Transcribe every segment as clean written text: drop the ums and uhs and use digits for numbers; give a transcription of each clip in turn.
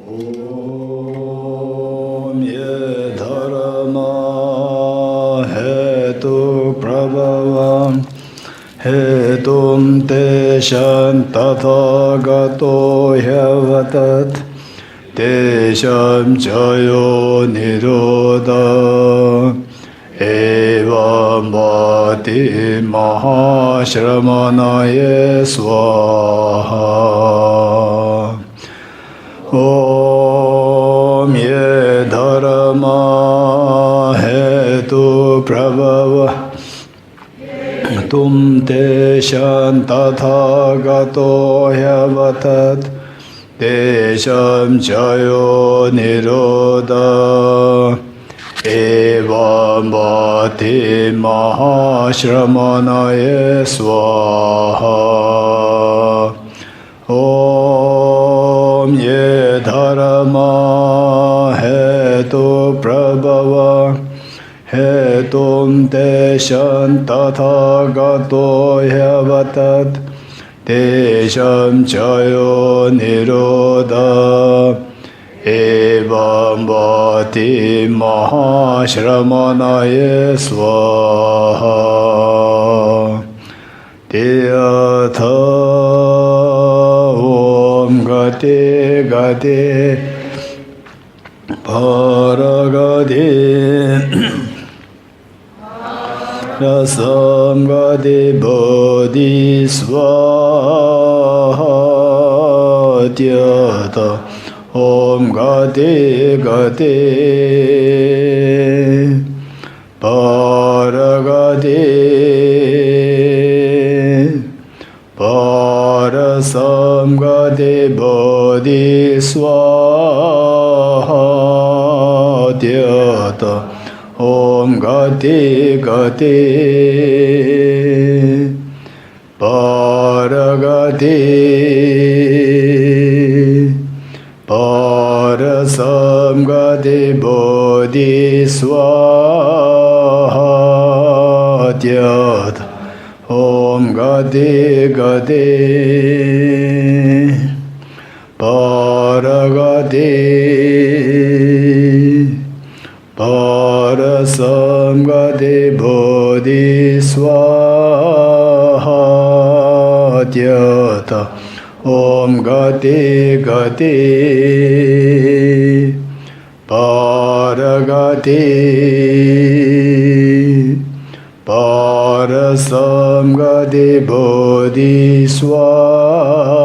Om ye dharma hetu prabhavam hetum te shantathagato hyavatat te sham chayo nirodha evam bhati mahashramanaye swaha. Om ye dharma hetu prabhava tum te shantathagato hyavatat te sham chayo nirodha evam bhati mahashramanaye swaha. Om ye dharma hetu prabhava hetum te shantathagato hyavatat te sham chayo nirodha evam bhati mahashramanaye swaha. Tiyatha om gati gati paragati rasam gati bodhi swaha. Tiyatha om gati gati paragati parasam gati bodhi swaha. Tiyatha om gati gati paragati parasam gati bodhi swaha. Tiyatha om gati gati paragati parasam gati bodhi swaha. Tiyatha om gati gati paragati parasam gati bodhi swaha.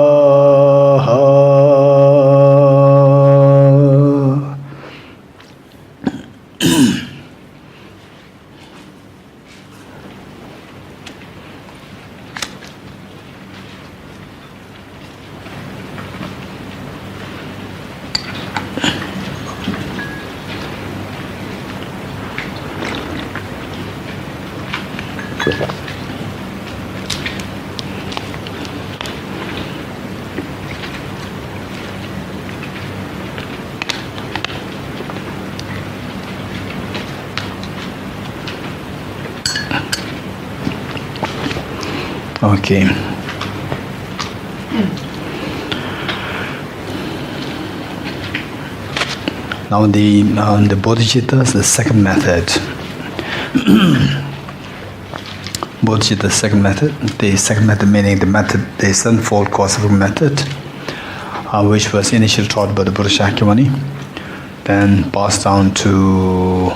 Okay. Now the Bodhicitta is the second method. Bodhicitta, the second method. The second method meaning the sevenfold causative method, which was initially taught by the Buddha Shakyamuni, then passed down to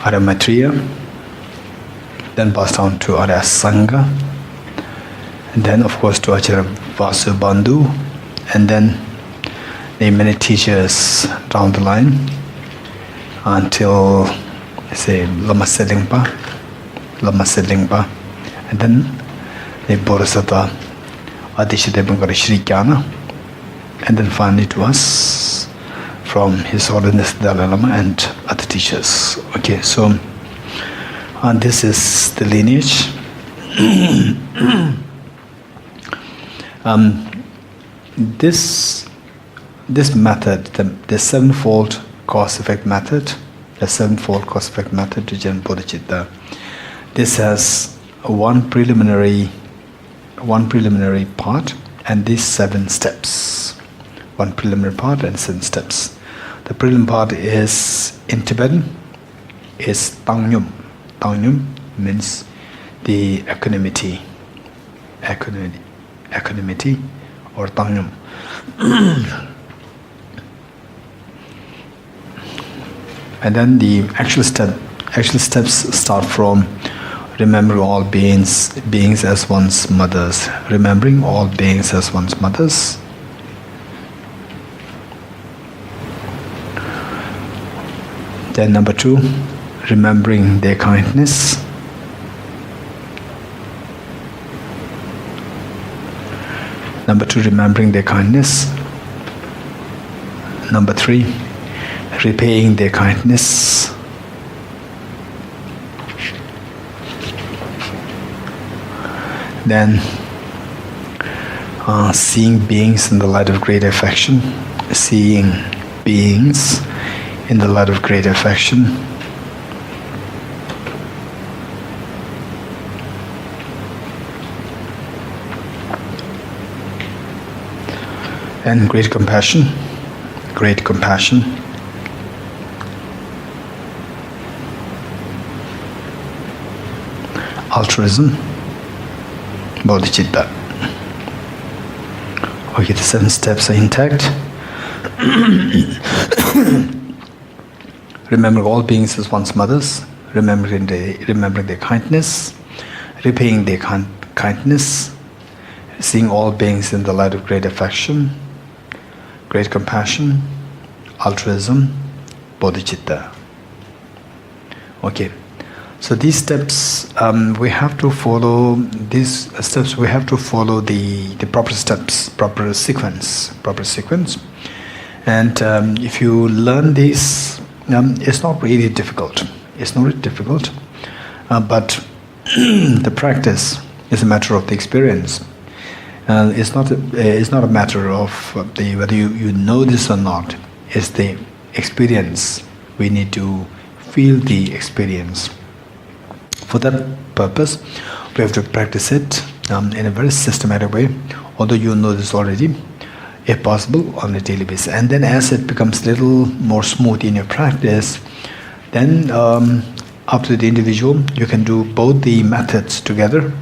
Arya Maitreya, then passed down to Arya Sangha, and then of course to Acharya Vasubandhu, and then the many teachers down the line until say Lama Sedingpa, and then the Bodhisattva Adishadevangara Sri Kyana, and then finally to us from His Holiness Dalai Lama and other teachers. Okay, so this is the lineage. This method, the sevenfold cause-effect method, to Jen Bodhicitta, this has one preliminary part and these 7 steps. one preliminary part and 7 steps. The preliminary part is in Tibetan is Tangyum. Tangyum means the equanimity or Tangyum. And then the actual steps start from remembering all beings as one's mothers. Remembering all beings as one's mothers. Then number 2, remembering their kindness. Number 2, remembering their kindness. Number 3, repaying their kindness. Then seeing beings in the light of great affection. Seeing beings in the light of great affection. And great compassion. Great compassion. Altruism. Bodhicitta. Okay, the 7 steps are intact. Remembering all beings as one's mothers. Remembering their kindness. Repaying their kindness. Seeing all beings in the light of great affection. Great compassion. Altruism. Bodhicitta. Okay. So these steps, we have to follow the proper steps, proper sequence. And if you learn this, it's not really difficult. But the practice is a matter of the experience. It's not a matter of whether you know this or not. It's the experience. We need to feel the experience. For that purpose, we have to practice it in a very systematic way, although you know this already, if possible, on a daily basis. And then as it becomes a little more smooth in your practice, then up to the individual, you can do both the methods together,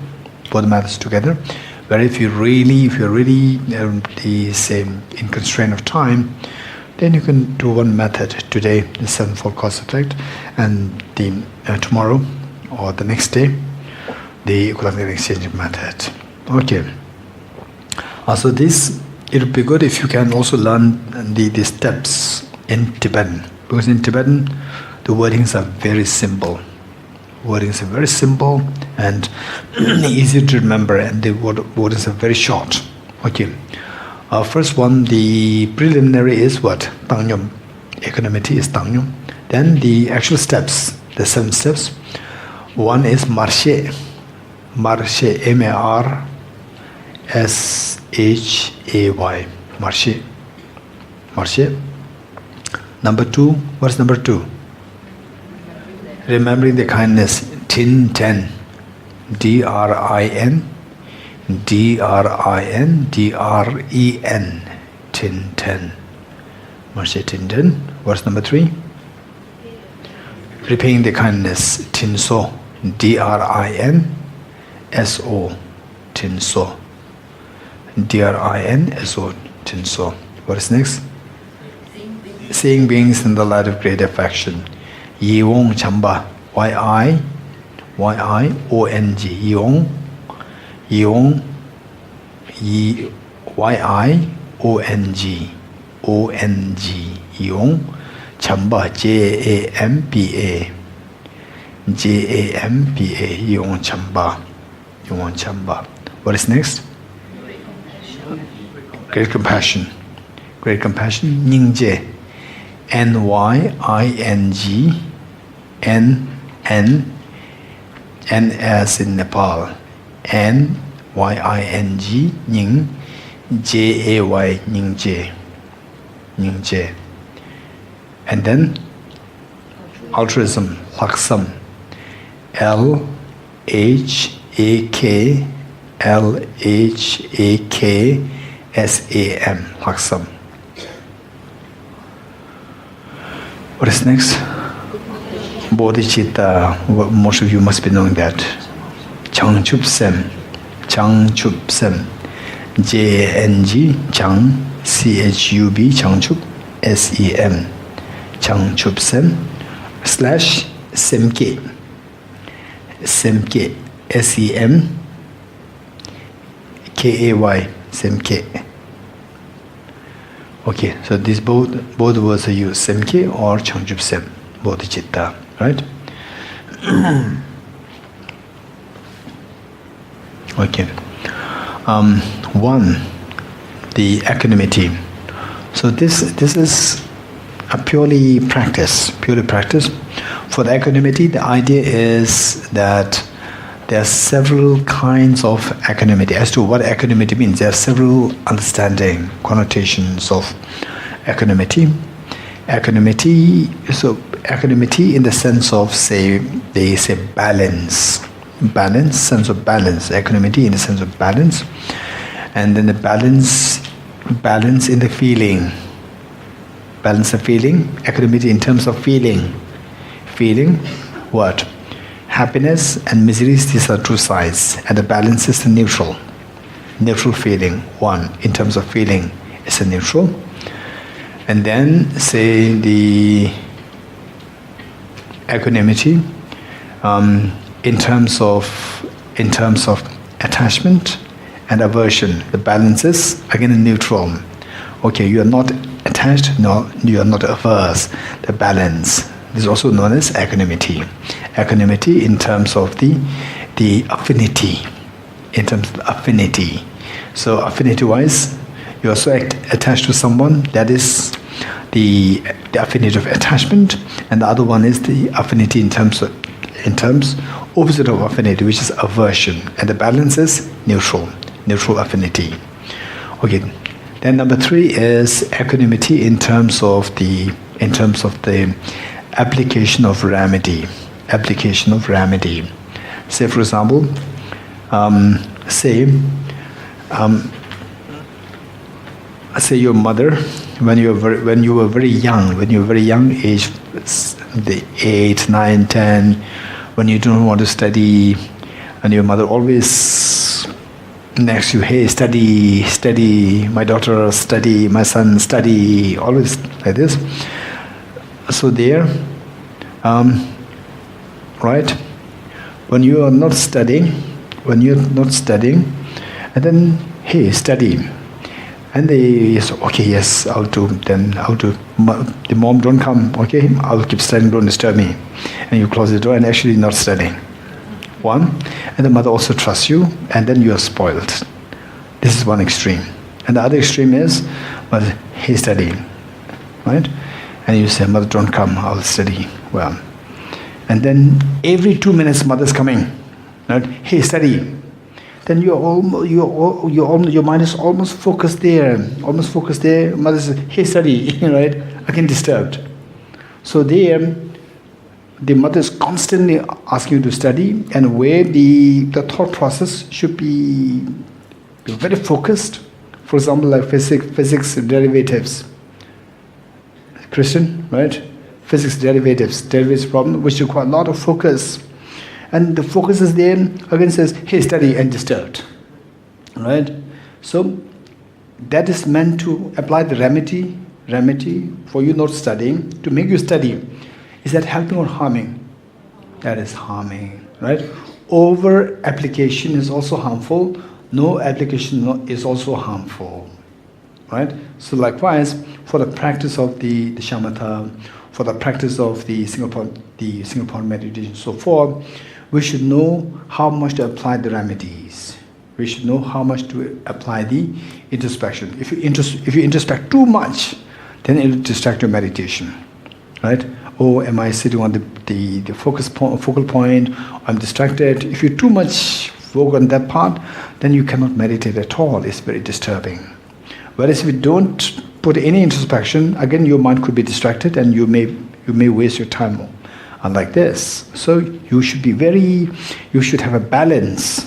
where if you're really in constraint of time, then you can do one method today, the 7-fold cause effect, and tomorrow or the next day, the equilibrium exchange method. Okay. Also it would be good if you can also learn the steps in Tibetan, because in Tibetan the wordings are very simple. And easy to remember, and the wordings are very short. Okay. First one, the preliminary is what? Tangyum. Equanimity is Tangyum. Then the actual steps, the 7 steps. One is Marshe. M-A-R-S-H-A-Y. Marshe. Number 2, what's number 2? Remembering the kindness. Tin-ten. D-R-I-N. Tin-ten. Marshe Tin-ten. What's number 3? Repaying the kindness. Tin-so. D-R-I-N-S-O. Tin-so. D-R-I-N-S-O. Tin-so. What is next? Seeing beings in the light of great affection. Yi-wong Chamba. Y-I-O-N-G. Yi-wong. Y-I-O-N-G. O-N-G. Yi-wong Chamba. J-A-M-B-A. J-A-M-B-A. Yi-wong Chamba. What is next? Great compassion. Nyingje. N-Y-I-N-G. N as in Nepal. N-Y-I-N-G. Nying. J-A-Y. Nyingje. And then altruism. Laksam. L-H-A-K-S-A-M. Laksam. What is next? Bodhicitta. Most of you must be knowing that. Changchup Sem. Changchup Sem. J-A-N-G. Chang. C-H-U-B. Changchup. S-E-M. Changchup Sem. / Semke. Semke. S-E-M-K-A-Y. Semke. Okay, so these both words are used, Semke or Changchup Sem, Bodhicitta, right? Okay. One, the equanimity. So this is a purely practice. For the equanimity, the idea is that there are several kinds of equanimity. As to what equanimity means, there are several connotations of equanimity. Equanimity in the sense of, they say balance, sense of balance. Equanimity in the sense of balance, and then the balance in the feeling. Balance of feeling. Equanimity in terms of feeling what? Happiness and miseries, these are two sides, and the balance is the neutral feeling. One, in terms of feeling, is a neutral. And then say the equanimity in terms of attachment and aversion. The balance is again a neutral. Okay, you are not attached, no, you are not averse. The balance. This is also known as equanimity. Equanimity in terms of the affinity. So affinity-wise, you are so attached to someone, that is the affinity of attachment, and the other one is the affinity in terms opposite of affinity, which is aversion, and the balance is neutral affinity. Okay. Then number 3 is equanimity in terms of the application of remedy. Say, for example, say your mother, when you were very young, age the 8, 9, 10, when you don't want to study, and your mother always next to you, hey, study, my daughter, study, my son, study, always like this. So there, right? When you are not studying, and then, hey, study. And they say, okay, yes, I'll do. The mom, don't come, okay? I'll keep studying, don't disturb me. And you close the door and actually not studying. One, and the mother also trusts you, and then you are spoiled. This is one extreme. And the other extreme is, well, hey, study, right? And you say, mother, don't come, I'll study. Well, and then every 2 minutes, mother's coming, right? Hey, study. Then your mind is almost focused there. Mother says, hey, study, right? Again disturbed. So there, the mother is constantly asking you to study, and where the thought process should be very focused. For example, like physics derivatives. Christian, right? Physics derivatives problem, which require a lot of focus. And the focus is there, again says, hey, study, and disturbed. Right? So, that is meant to apply the remedy for you not studying, to make you study. Is that helping or harming? That is harming, right? Over application is also harmful. No application is also harmful, right? So likewise, for the practice of the shamatha, for the practice of the Singapore meditation, so forth, we should know how much to apply the remedies. We should know how much to apply the introspection. If you introspect too much, then it will distract your meditation, right? Oh, am I sitting on the focal point? I'm distracted. If you too much focus on that part, then you cannot meditate at all. It's very disturbing. Whereas if you don't put any introspection, again your mind could be distracted, and you may waste your time. Unlike this, so you should have a balance,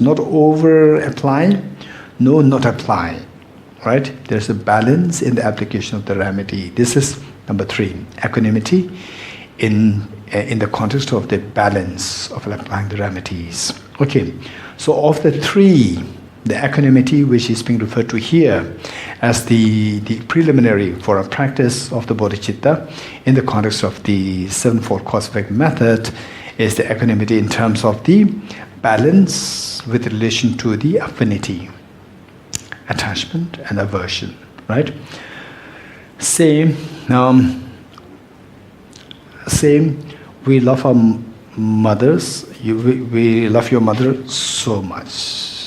not over apply, no, not apply, right? There's a balance in the application of the remedy. This is Number 3, equanimity in the context of the balance of applying the remedies. Okay, so of the 3, the equanimity which is being referred to here as the preliminary for a practice of the bodhicitta in the context of the sevenfold cause-effect method is the equanimity in terms of the balance with relation to the affinity, attachment and aversion, right? Same, we love our mothers, we love your mother so much.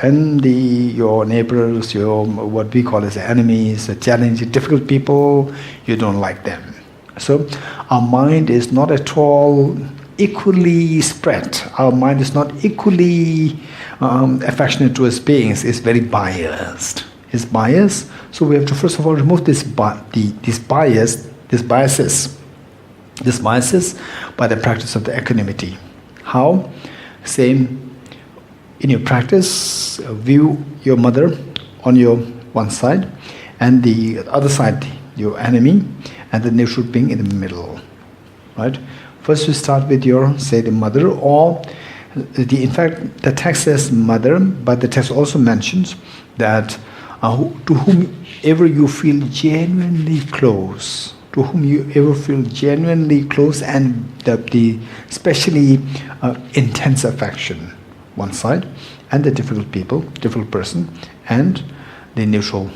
And your neighbors, your what we call as enemies, challenging, difficult people, you don't like them. So our mind is not at all equally spread. Our mind is not equally affectionate towards beings. It's very biased. It's biased. So we have to first of all remove this biases by the practice of the equanimity. How? Same. In your practice, view your mother on your one side, and the other side your enemy, and the neutral being in the middle. Right? First, you start with your, say, the mother, or in fact, the text says mother, but the text also mentions that to whomever you feel genuinely close, and the especially intense affection, one side, and the difficult person, and the neutral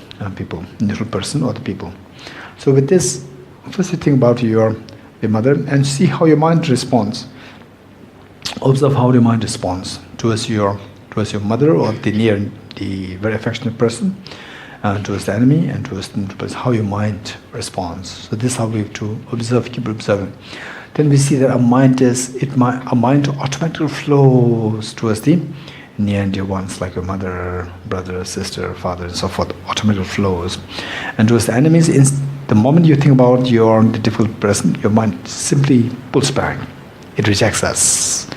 person or the people. So with this, first you think about your mother and see how your mind responds. Observe how your mind responds towards your mother or the very affectionate person, towards the enemy and towards the neutral person, how your mind responds. So this is how we have to observe, keep observing. Then we see that our mind automatically flows towards the near and dear ones, like your mother, brother, sister, father, and so forth. Automatically flows, and towards the enemies, the moment you think about the difficult person, your mind simply pulls back. It rejects us.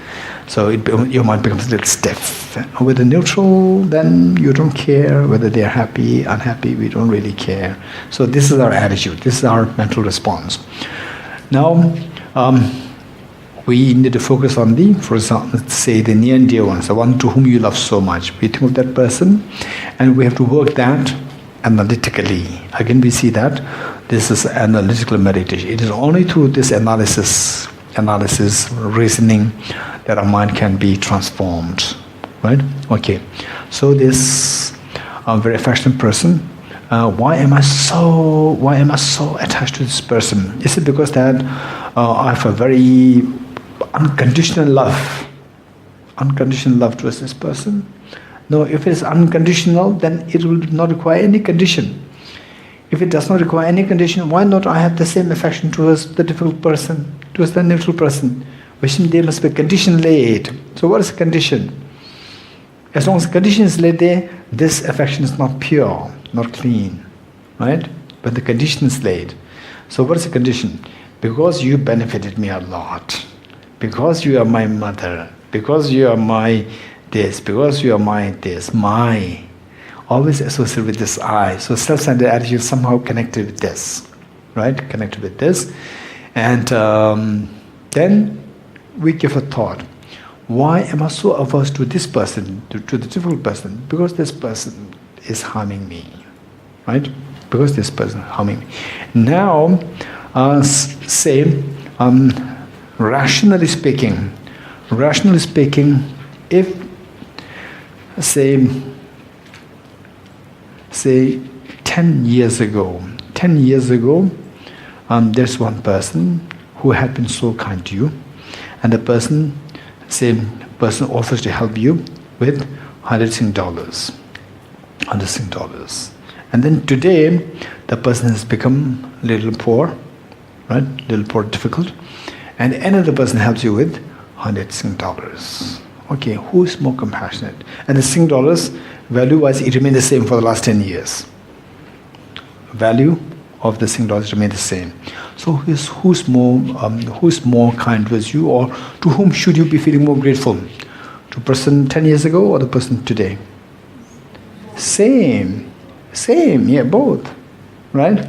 So your mind becomes a little stiff. With the neutral, then you don't care whether they are happy, unhappy. We don't really care. So this is our attitude. This is our mental response. Now, we need to focus on for example, say the near and dear ones, the one to whom you love so much. We think of that person, and we have to work that analytically. Again, we see that this is analytical meditation. It is only through this analysis, reasoning, that our mind can be transformed. Right? Okay. So this very affectionate person. Why am I so attached to this person? Is it because that I have a very unconditional love towards this person? No, if it is unconditional, then it will not require any condition. If it does not require any condition, why not I have the same affection towards the difficult person, towards the neutral person? Wishing there must be a condition laid. So what is the condition? As long as the condition is laid there, this affection is not pure, not clean, right? But the condition is laid. So what is the condition? Because you benefited me a lot, because you are my mother, because you are my this, because you are my this, my, always associated with this I. So self-centered attitude somehow connected with this, right? Connected with this. And then we give a thought. Why am I so averse to this person, to the difficult person? Because this person is harming me, right? Because this person is harming me. Now, rationally speaking, if say 10 years ago, there's one person who had been so kind to you, and the person offers to help you with $100. And then today, the person has become a little poor, right? Little poor, difficult, and another person helps you with $100. Okay, who is more compassionate? And the $100, value-wise, it remained the same for the last 10 years. Value of the $100 remain the same. So who's more kind towards you, or to whom should you be feeling more grateful? To the person 10 years ago or the person today? Same, yeah, both, right?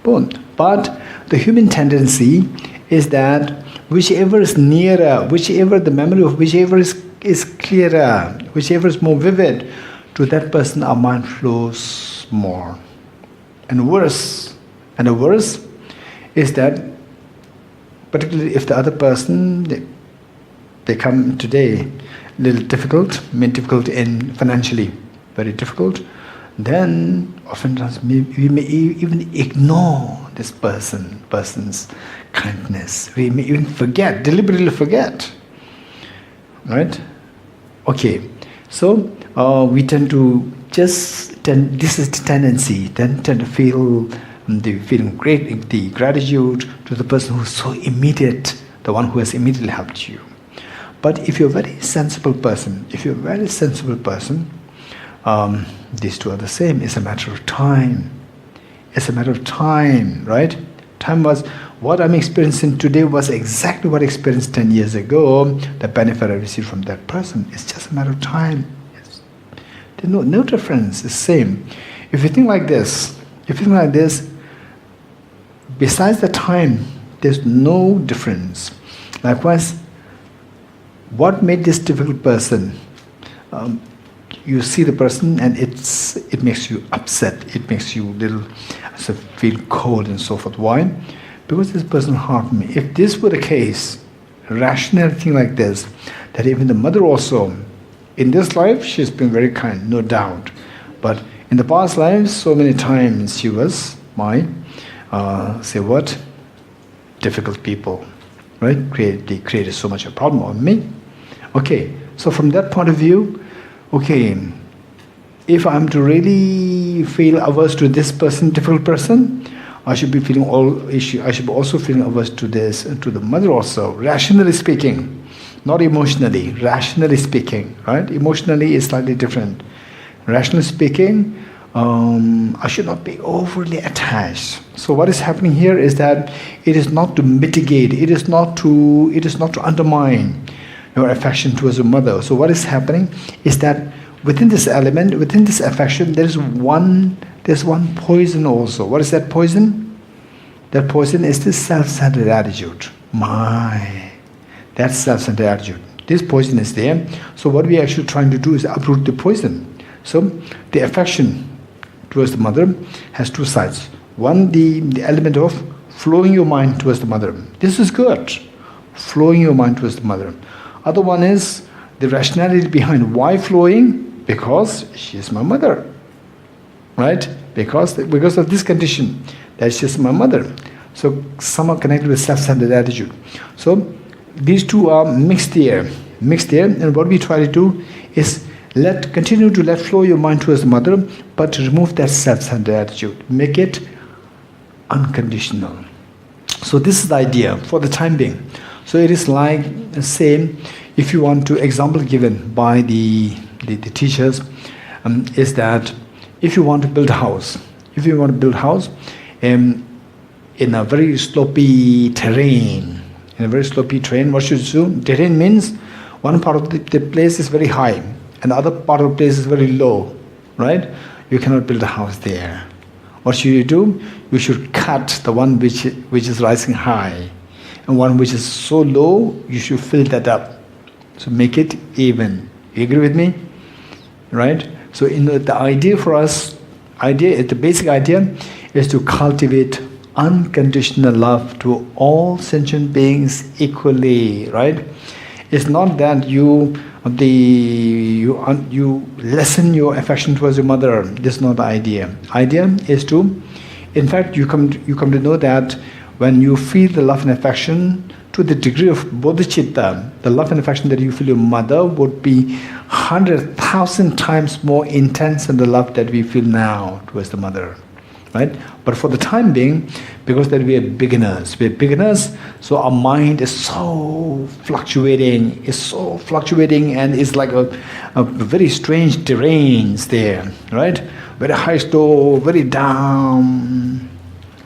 Both. But the human tendency is that whichever is nearer, whichever the memory of whichever is clearer, whichever is more vivid, to that person our mind flows more. And the worse is that, particularly if the other person, they come today a little difficult, difficult in financially, very difficult, then oftentimes we may even ignore this person's kindness. We may even deliberately forget. Right? Okay. So we tend to this is the tendency, tend to feel the gratitude to the person who's so immediate, the one who has immediately helped you. But if you're a very sensible person, these two are the same. It's a matter of time. It's a matter of time, right? Time was, what I'm experiencing today was exactly what I experienced 10 years ago. The benefit I received from that person. It's just a matter of time. There's no difference. It's the same. If you think like this, besides the time, there's no difference. Likewise, what made this difficult person? You see the person and it makes you upset. It makes you feel cold and so forth. Why? Because this person harmed me. If this were the case, rational thing like this, that even the mother also, in this life she's been very kind, no doubt. But in the past lives, so many times she was my, difficult people, right? They created so much a problem on me. Okay, so from that point of view, okay, if I'm to really feel averse to this person, difficult person, I should be also feeling averse to this and to the mother also, rationally speaking, not emotionally, rationally speaking, right? Emotionally is slightly different. Rationally speaking, I should not be overly attached. So what is happening here is that it is not to mitigate, it is not to undermine your affection towards your mother. So what is happening is that within this element, within this affection, there's one poison also. What is that poison? That poison is this self-centered attitude. That's self-centered attitude. This poison is there. So what we are actually trying to do is uproot the poison. So the affection towards the mother has two sides. One, the element of flowing your mind towards the mother. This is good. Flowing your mind towards the mother. Other one is the rationality behind why flowing. Because she is my mother, right? Because of this condition, that she is my mother. So somehow connected with self-centered attitude. So these two are mixed here, and what we try to do is continue to let flow your mind towards the mother, but remove that self-centered attitude. Make it unconditional. So this is the idea for the time being. So it is like the same, if you want to, example given by the teachers, is that if you want to build a house, in a very slopy terrain, what should you do? Terrain means one part of the place is very high and the other part of the place is very low, right? You cannot build a house there. What should you do? You should cut the one which is rising high, and one which is so low, you should fill that up. So make it even. You agree with me? Right? So the idea for us, the basic idea is to cultivate unconditional love to all sentient beings equally, right? It's not that you lessen your affection towards your mother. This is not the idea. Idea is to, in fact, you come to know that when you feel the love and affection to the degree of bodhicitta, the love and affection that you feel your mother would be 100,000 times more intense than the love that we feel now towards the mother, right? But for the time being, because that we are beginners, so our mind is so fluctuating, and it's like a very strange terrains there, right? Very high slow, very down.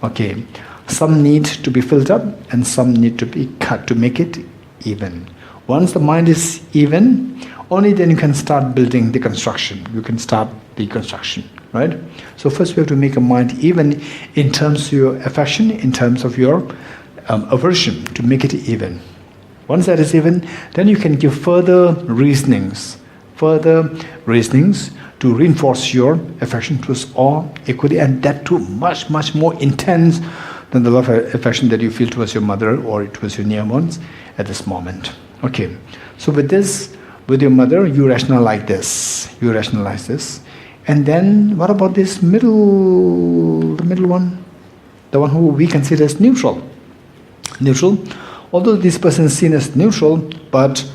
Okay. Some need to be filled up and some need to be cut to make it even. Once the mind is even, only then you can start building the construction. You can start the construction, right? So first we have to make a mind even in terms of your affection, in terms of your aversion, to make it even. Once that is even, then you can give further reasonings to reinforce your affection towards all equally, and that too much, much more intense than the love and affection that you feel towards your mother or towards your near ones at this moment. Okay, so with this, with your mother, you rationalize this. And then what about this the middle one? The one who we consider as neutral. Neutral, although this person is seen as neutral, but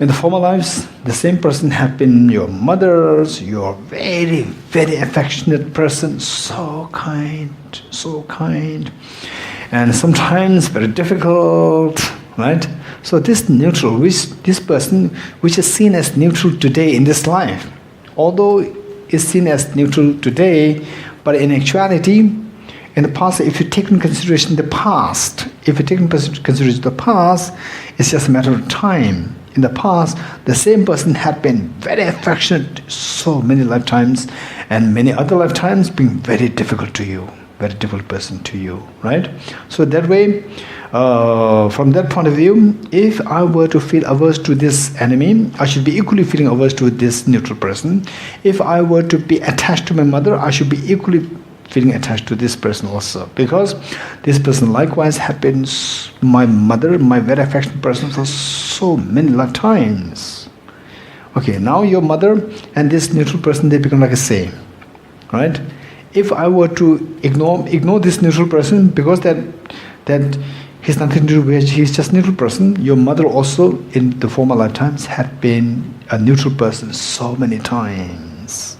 in the former lives, the same person have been your mother's, your very, very affectionate person, so kind, and sometimes very difficult, right? So this neutral, this person, which is seen as neutral today in this life, although is seen as neutral today, but in actuality, in the past, if you take into consideration the past, it's just a matter of time. In the past, the same person had been very affectionate so many lifetimes, and many other lifetimes being very difficult to you, very difficult person to you, right? So that way, from that point of view, if I were to feel averse to this enemy, I should be equally feeling averse to this neutral person. If I were to be attached to my mother, I should be equally feeling attached to this person also, because this person likewise had been my mother, my very affectionate person for so many lifetimes. Okay, now your mother and this neutral person, they become like a same, right? If I were to ignore this neutral person, because that he's nothing to do with, he's just neutral person, your mother also in the former lifetimes had been a neutral person so many times.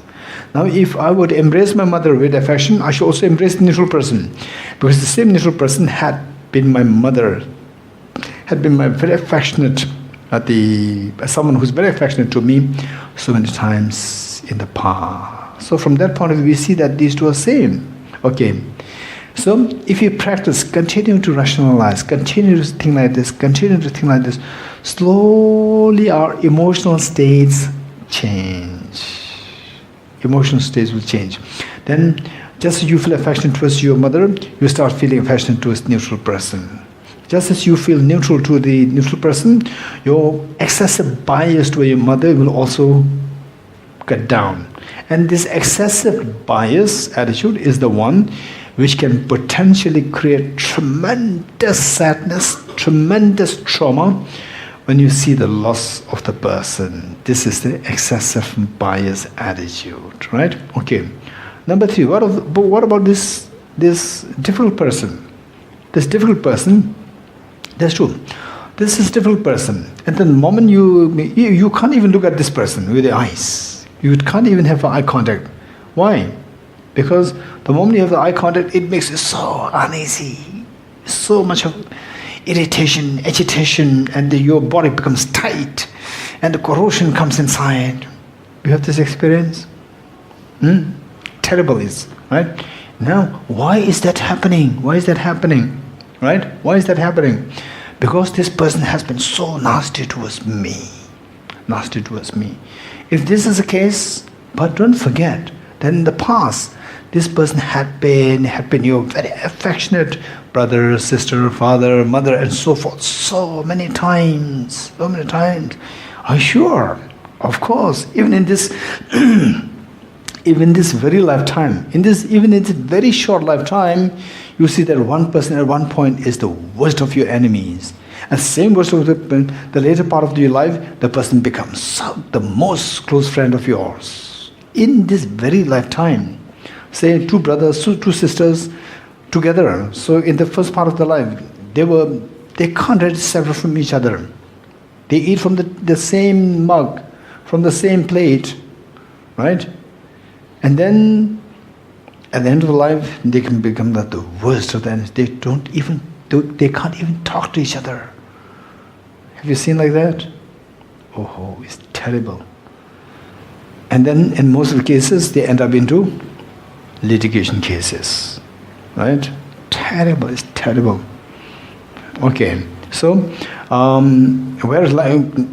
Now, if I would embrace my mother with affection, I should also embrace the neutral person, because the same neutral person had been my mother, had been my very affectionate, someone who's very affectionate to me so many times in the past. So from that point of view, we see that these two are same. Okay. So if you practice, continue to rationalize, continue to think like this, slowly our emotional states change. Emotional states will change. Then, just as you feel affection towards your mother, you start feeling affection towards the neutral person. Just as you feel neutral to the neutral person, your excessive bias toward your mother will also cut down. And this excessive bias attitude is the one which can potentially create tremendous sadness, tremendous trauma when you see the loss of the person. This is the excessive bias attitude, right? Okay. Number 3, what about this difficult person? This difficult person, that's true. This is difficult person. And the moment you can't even look at this person with your eyes. You can't even have eye contact. Why? Because the moment you have the eye contact, it makes you so uneasy. So much of irritation, agitation, and your body becomes tight, and the corrosion comes inside. You have this experience? Terrible is, right? Now, why is that happening? Right? Why is that happening? Because this person has been so nasty towards me. If this is the case, but don't forget that in the past, this person had been your very affectionate brother, sister, father, mother, and so forth, so many times. Are you sure? Of course. Even in this very lifetime, even in this very short lifetime, you see that one person at one point is the worst of your enemies. And same worst of the later part of your life, the person becomes the most close friend of yours. In this very lifetime, say 2 brothers, 2 sisters together. So in the first part of their life, they can't really separate from each other. They eat from the same mug, from the same plate, right? And then at the end of the life, they can become the worst of them. They can't even talk to each other. Have you seen like that? Oh, it's terrible. And then in most of the cases, they end up into litigation cases, right? Terrible, it's terrible. Okay, so whereas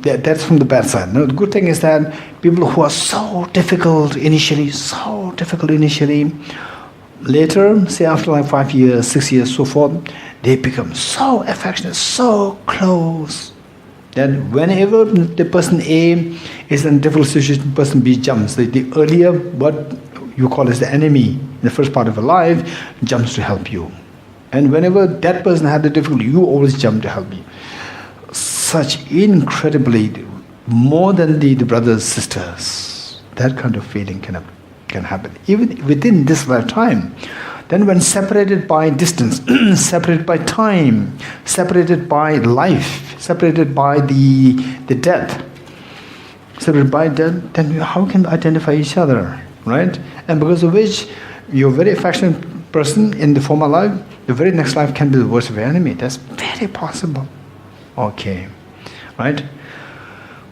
that's from the bad side. Now the good thing is that People who are so difficult initially, later, say after like 5 years, 6 years, so forth, they become so affectionate, so close, that whenever the person A is in a difficult situation, person B jumps. The earlier, what you call as the enemy, in the first part of your life, jumps to help you. And whenever that person had the difficulty, you always jump to help me. Such incredibly, more than the brothers, sisters, that kind of feeling can happen, even within this lifetime. Then when separated by distance, separated by time, separated by life, separated by the death, separated by death, then how can we identify each other, right? And because of which, you're a very affectionate person in the former life, the very next life can be the worst of your enemy. That's very possible. Okay, right?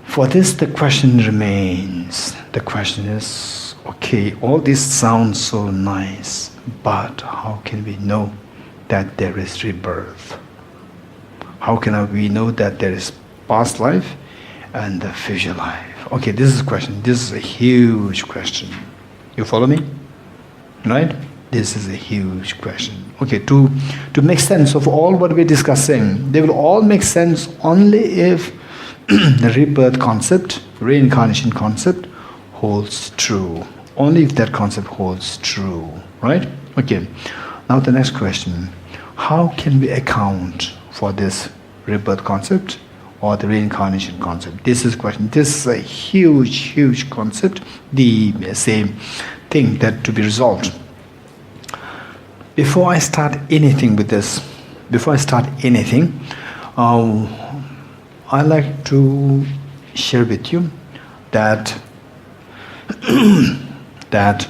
For this, the question remains. The question is, okay, all this sounds so nice, but how can we know that there is rebirth? How can we know that there is past life and the future life? Okay, this is a question. This is a huge question. You follow me? Right? This is a huge question. Okay, to make sense of all what we're discussing, they will all make sense only if the rebirth concept, reincarnation concept, holds true. Only if that concept holds true, right? Okay, now the next question. How can we account for this rebirth concept or the reincarnation concept? This is a question. This is a huge concept, the same thing that to be resolved. Before I start anything with this, I like to share with you that that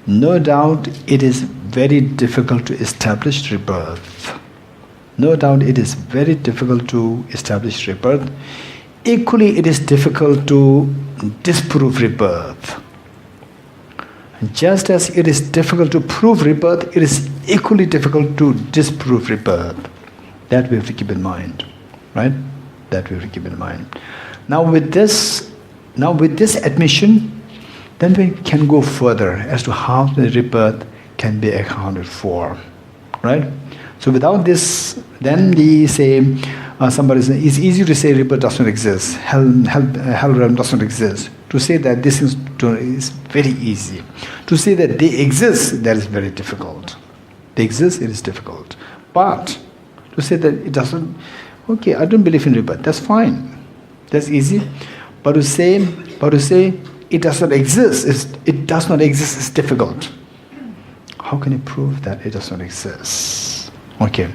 no doubt it is very difficult to establish rebirth. No doubt it is very difficult to establish rebirth. Equally, it is difficult to disprove rebirth. Just as it is difficult to prove rebirth, it is equally difficult to disprove rebirth. That we have to keep in mind, right? That we have to keep in mind. Now with this admission, then we can go further as to how the rebirth can be accounted for, right? So without this, then somebody says, it's easy to say rebirth does not exist, hell realm does not exist. To say that this is very easy. To say that they exist, that is very difficult. They exist, it is difficult. But to say that it doesn't, okay, I don't believe in rebirth, that's fine. That's easy. But to say it does not exist, is difficult. How can you prove that it does not exist? Okay.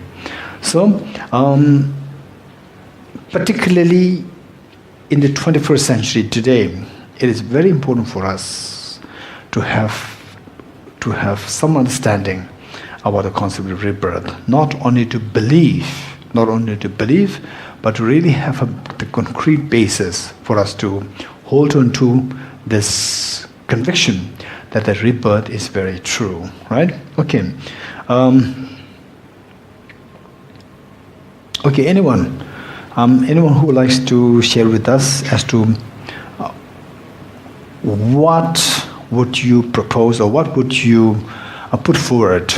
So, particularly in the 21st century today, it is very important for us to have some understanding about the concept of rebirth. Not only to believe, but to really have the concrete basis for us to hold on to this conviction that the rebirth is very true, right? Okay. Okay, anyone who likes to share with us as to what would you propose or what would you put forward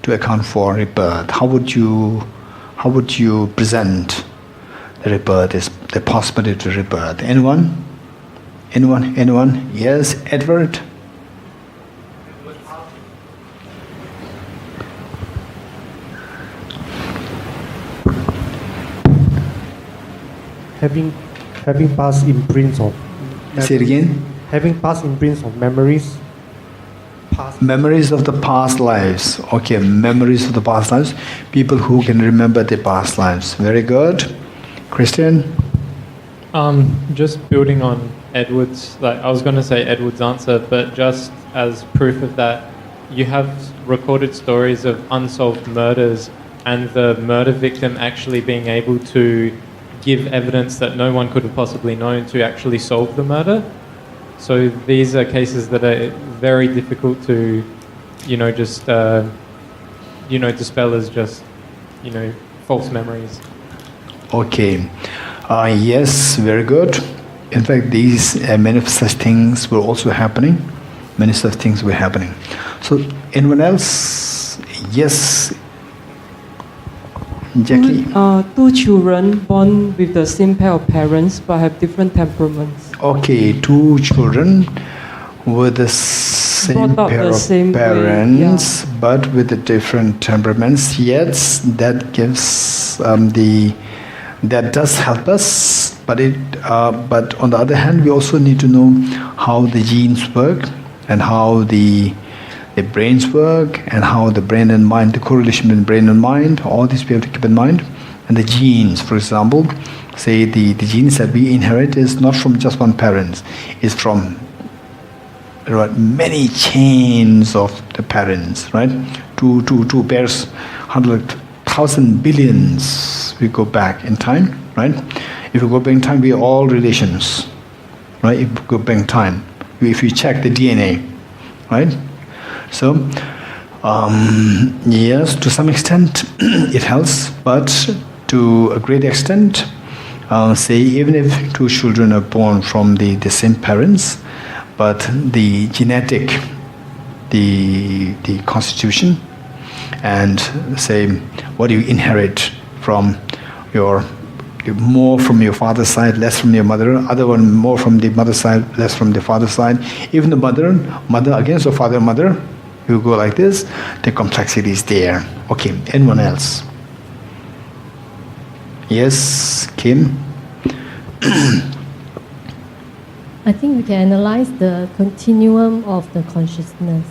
to account for rebirth? How would you present the rebirth, the possibility of rebirth? Anyone? Yes, Edward? Having past imprints of... Say it again? Having past imprints of memories. Memories of the past lives. Okay, memories of the past lives. People who can remember their past lives. Very good. Christian? Just building on Edward's, I was going to say Edward's answer, but just as proof of that, you have recorded stories of unsolved murders and the murder victim actually being able to give evidence that no one could have possibly known to actually solve the murder. So these are cases that are very difficult to, dispel as just, false memories. Okay. Yes, very good. in fact, these many such things were also happening. Many such things were happening. So, anyone else? Yes, Jackie. Two children born with the same pair of parents but have different temperaments. Okay, two children with the same Brought up pair the of same way, parents, but with the different temperaments. Yes, that gives that does help us. But but on the other hand, we also need to know how the genes work and how the brains work and how the brain and mind, the correlation between brain and mind. All this we have to keep in mind. And the genes, for example, say the genes that we inherit is not from just one parent, it's from many chains of the parents, right? Two pairs, 100,000 billions we go back in time, right? If you go back in time, we are all relations, right? If you go back in time, if you check the DNA, right? So, yes, to some extent it helps, but to a great extent, say even if two children are born from the same parents, but the genetic, the constitution, and say what you inherit from more from your father's side, less from your mother, other one more from the mother's side, less from the father's side, even the mother against the father and mother, you go like this, the complexity is there. Okay, anyone else? Yes, Kim? I think we can analyze the continuum of the consciousness.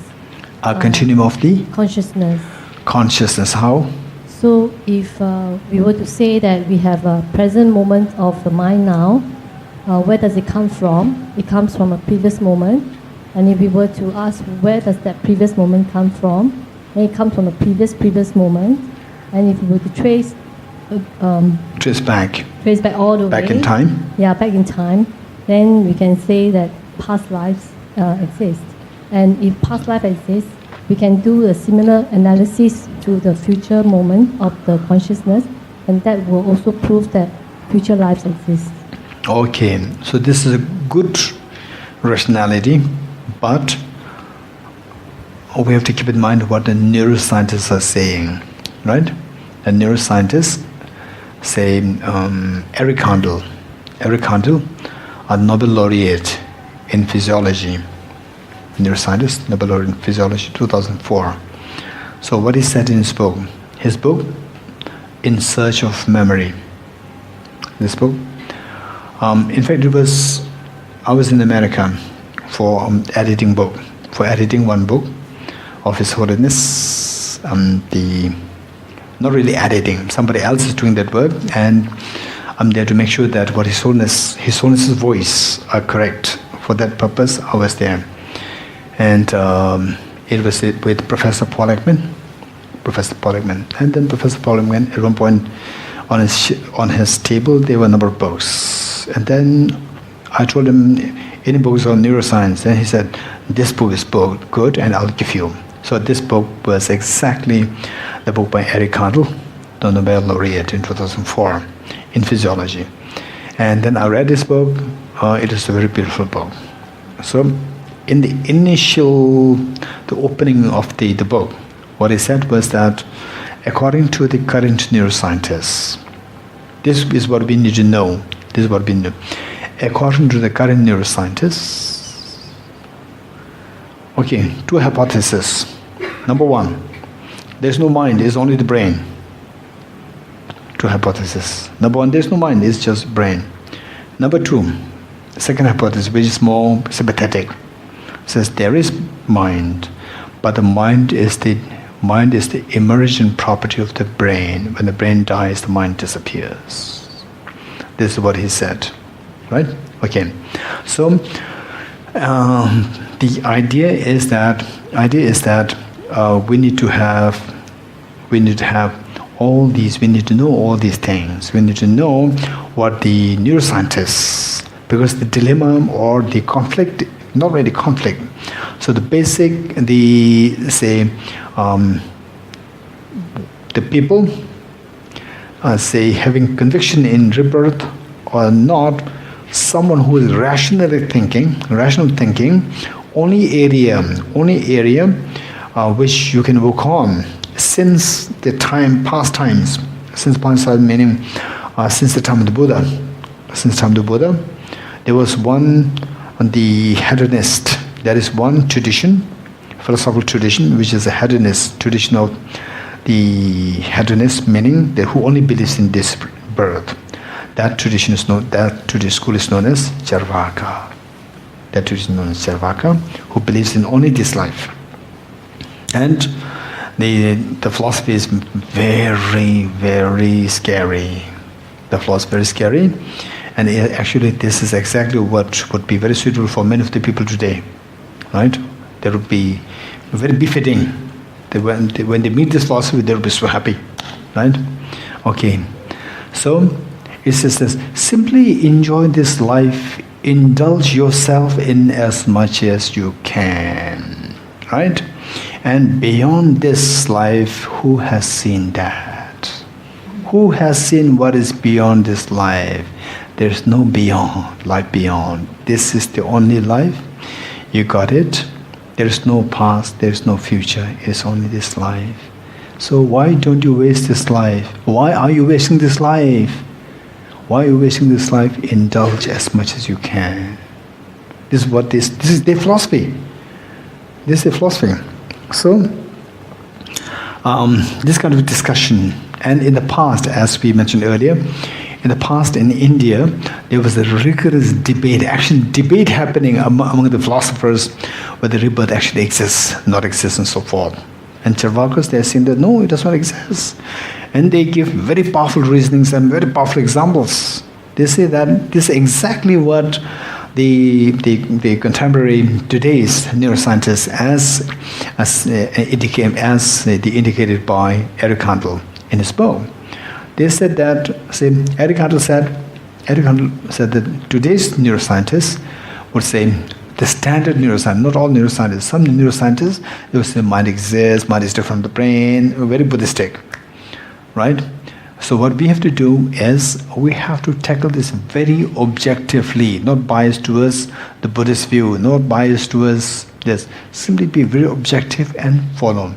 Continuum of the Consciousness. consciousness, how? So if we were to say that we have a present moment of the mind now, where does it come from? It comes from a previous moment. And if we were to ask where does that previous moment come from, then it comes from a previous moment. And if we were to trace back all the way. Back in time? Yeah, back in time. Then we can say that past lives exist. And if past life exists, we can do a similar analysis to the future moment of the consciousness, and that will also prove that future lives exist. Okay, so this is a good rationality, but we have to keep in mind what the neuroscientists are saying, right? The neuroscientists say Eric Kandel, a Nobel laureate in physiology, neuroscientist, Nobel laureate in physiology, 2004. So what he said in his book, In Search of Memory, this book, in fact I was in America for editing one book of His Holiness, not really editing, somebody else is doing that work, and I'm there to make sure that what His Holiness's voice are correct. For that purpose, I was there. And it was with Professor Paul Ekman. And then Professor Paul Ekman, at one point on his table, there were a number of books. And then I told him, any books on neuroscience? And he said, this book is good, and I'll give you. So this book was exactly the book by Eric Kandel, the Nobel laureate in 2004 in physiology. And then I read this book. It is a very beautiful book. So in the opening of the book, what he said was that according to the current neuroscientists, this is what we need to know. According to the current neuroscientists, okay, two hypotheses. Number one, there's no mind, it's only the brain. Two hypotheses. Number one, there's no mind, it's just brain. Number two, second hypothesis, which is more sympathetic, says there is mind, but the mind is the emergent property of the brain. When the brain dies, the mind disappears. This is what he said, right? Okay. So the idea is that we need to know all these things. We need to know what the neuroscientists, because the dilemma or the conflict, not really conflict. So the basic, the people say having conviction in rebirth or not, someone who is rational thinking, only area which you can work on since the past times, meaning since the time of the Buddha. Since the time of the Buddha, there was the hedonist. There is one tradition, philosophical tradition, which is a hedonist tradition of the hedonist, meaning that who only believes in this birth. That tradition school is known as Charvaka. That tradition is known as Charvaka, who believes in only this life. And the philosophy is very, very scary. The philosophy is very scary, and actually this is exactly what would be very suitable for many of the people today, right? They would be very befitting. When they meet this philosophy, they will be so happy, right? Okay, so it says this: simply enjoy this life, indulge yourself in as much as you can, right? And beyond this life, who has seen that? Who has seen what is beyond this life? There is no beyond, life beyond. This is the only life. You got it? There is no past, there is no future. It's only this life. So why don't you waste this life? Why are you wasting this life? Why are you wasting this life? Indulge as much as you can. This is their philosophy. This is their philosophy. So, this kind of discussion, and in the past, as we mentioned earlier, in the past in India, there was a rigorous debate, happening among the philosophers whether rebirth actually exists, not exists, and so forth. And Charvakas, they're saying that no, it does not exist. And they give very powerful reasonings and very powerful examples. They say that this is exactly what the contemporary today's neuroscientists, as indicated by Eric Kandel in his book. They said that, Eric Kandel said that today's neuroscientists would say the standard neuroscientist, not all neuroscientists, some neuroscientists, they would say mind exists, mind is different from the brain, very Buddhistic, right? So what we have to do is we have to tackle this very objectively, not biased towards the Buddhist view, not biased towards this. Simply be very objective and follow.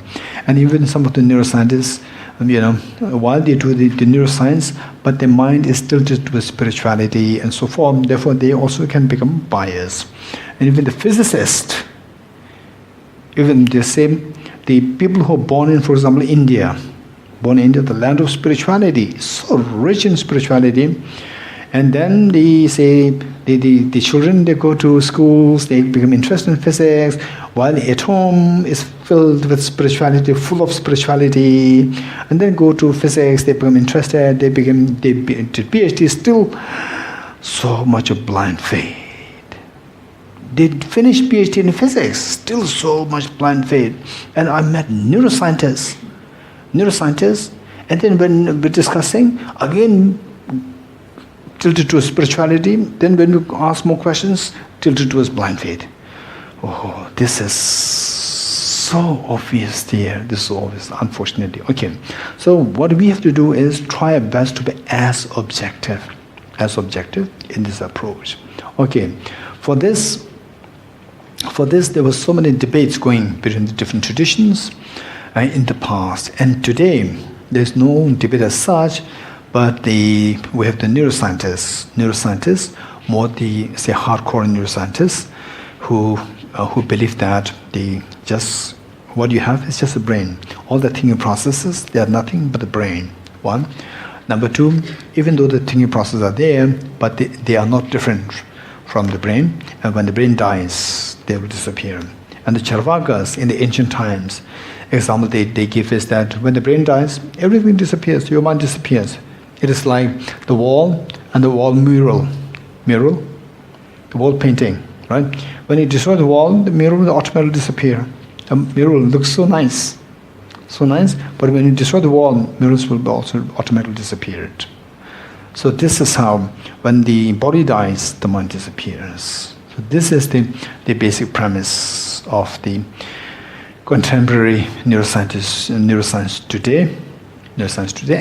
And even some of the neuroscientists, while they do the neuroscience, but their mind is tilted towards spirituality and so forth. Therefore, they also can become biased. And even the physicists, even the people who are born in, for example, India, the land of spirituality, so rich in spirituality, and then they say the children, they go to schools, they become interested in physics, while at home is filled with spirituality, full of spirituality, and then go to physics, they become interested, they to PhD, still so much of blind faith. They finish PhD in physics, still so much blind faith. And I met neuroscientists, and then when we're discussing, again tilted to spirituality, then when we ask more questions, tilted towards blind faith. Oh, this is so obvious there. This is so obvious, unfortunately. Okay, so what we have to do is try our best to be as objective in this approach. Okay, for this there were so many debates going between the different traditions in the past, and today there's no debate as such, but we have the neuroscientists, more the hardcore neuroscientists, who believe that what you have is just a brain. All the thinking processes, they are nothing but the brain. One. Number two, even though the thinking processes are there, but they are not different from the brain, and when the brain dies, they will disappear. And the Charvakas in the ancient times, example they give is that when the brain dies, everything disappears, your mind disappears. It is like the wall and the wall mural, the wall painting, right? When you destroy the wall, the mural will automatically disappear. The mural looks so nice, but when you destroy the wall, murals will also automatically disappear. So this is how, when the body dies, the mind disappears. So this is the basic premise of the contemporary neuroscience today,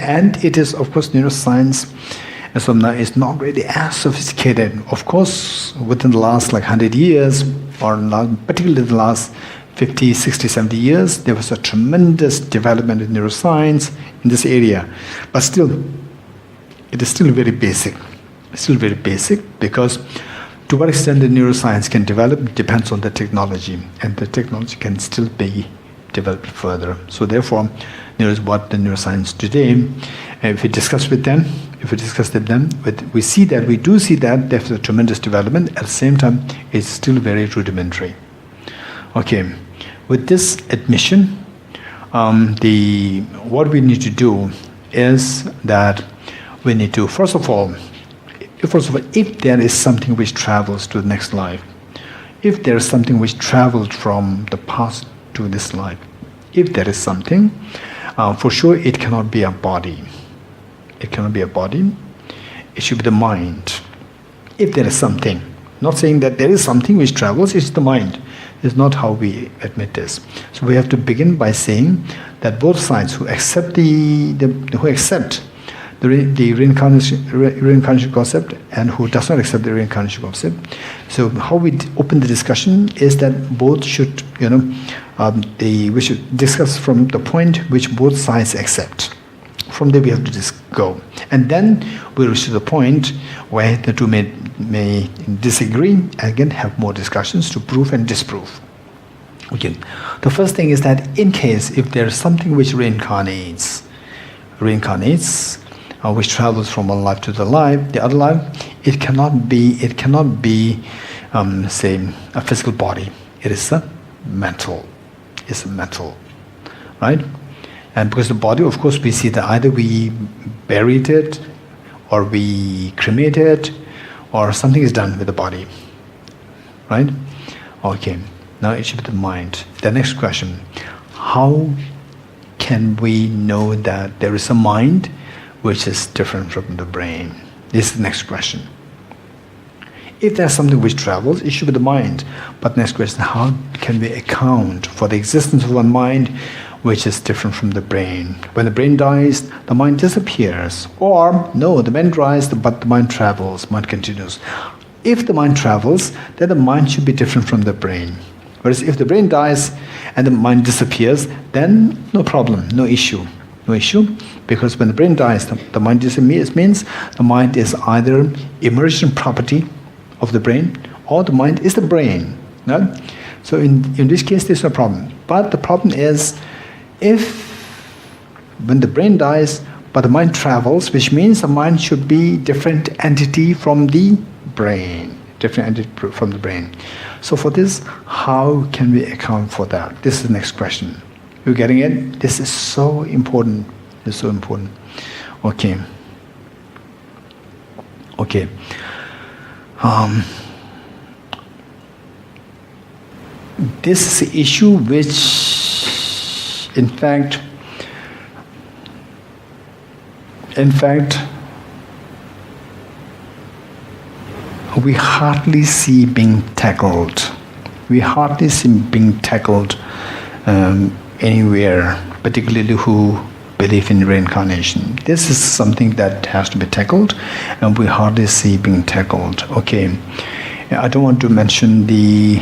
and it is, of course, neuroscience And so now it's not really as sophisticated. Of course, within the last 100 years, or particularly the last 50, 60, 70 years, there was a tremendous development in neuroscience in this area. But still, it is still very basic. It's still very basic because to what extent the neuroscience can develop depends on the technology, and the technology can still be developed further. So therefore, what the neuroscience today, if we discuss with them, we do see that there's a tremendous development. At the same time, it's still very rudimentary. Okay, with this admission, what we need to do is that we need to, first of all, if there is something which travels to the next life, if there is something which traveled from the past to this life, if there is something, for sure it cannot be a body. It cannot be a body. It should be the mind. If there is something, not saying that there is something which travels, it's the mind. It's not how we admit this. So we have to begin by saying that both sides who accept the reincarnation concept and who does not accept the reincarnation concept. So how we open the discussion is that both should, we should discuss from the point which both sides accept. From there we have to just go. And then we reach to the point where the two may disagree and again have more discussions to prove and disprove. Okay. The first thing is that in case if there is something which reincarnates, which travels from one life to the other life, it cannot be, say, a physical body. It is a mental. It's a mental, right? And because the body, of course, we see that either we buried it, or we cremate it, or something is done with the body, right? Okay. Now it should be the mind. The next question: how can we know that there is a mind which is different from the brain? This is the next question. If there's something which travels, it should be the mind. But the next question, how can we account for the existence of one mind which is different from the brain? When the brain dies, the mind disappears. Or, no, the mind dies, but the mind travels, mind continues. If the mind travels, then the mind should be different from the brain. Whereas if the brain dies and the mind disappears, then no problem, no issue. No issue, because when the brain dies, the mind disappears, means the mind is either emergent property of the brain, or the mind is the brain. No? So in this case, there's no problem. But the problem is, when the brain dies, but the mind travels, which means the mind should be different entity from the brain. So for this, how can we account for that? This is the next question. You're getting it? This is so important. It's so important. Okay. This is the issue which, in fact, we hardly see being tackled. Anywhere, particularly who believe in reincarnation. This is something that has to be tackled, and we hardly see being tackled. Okay, I don't want to mention the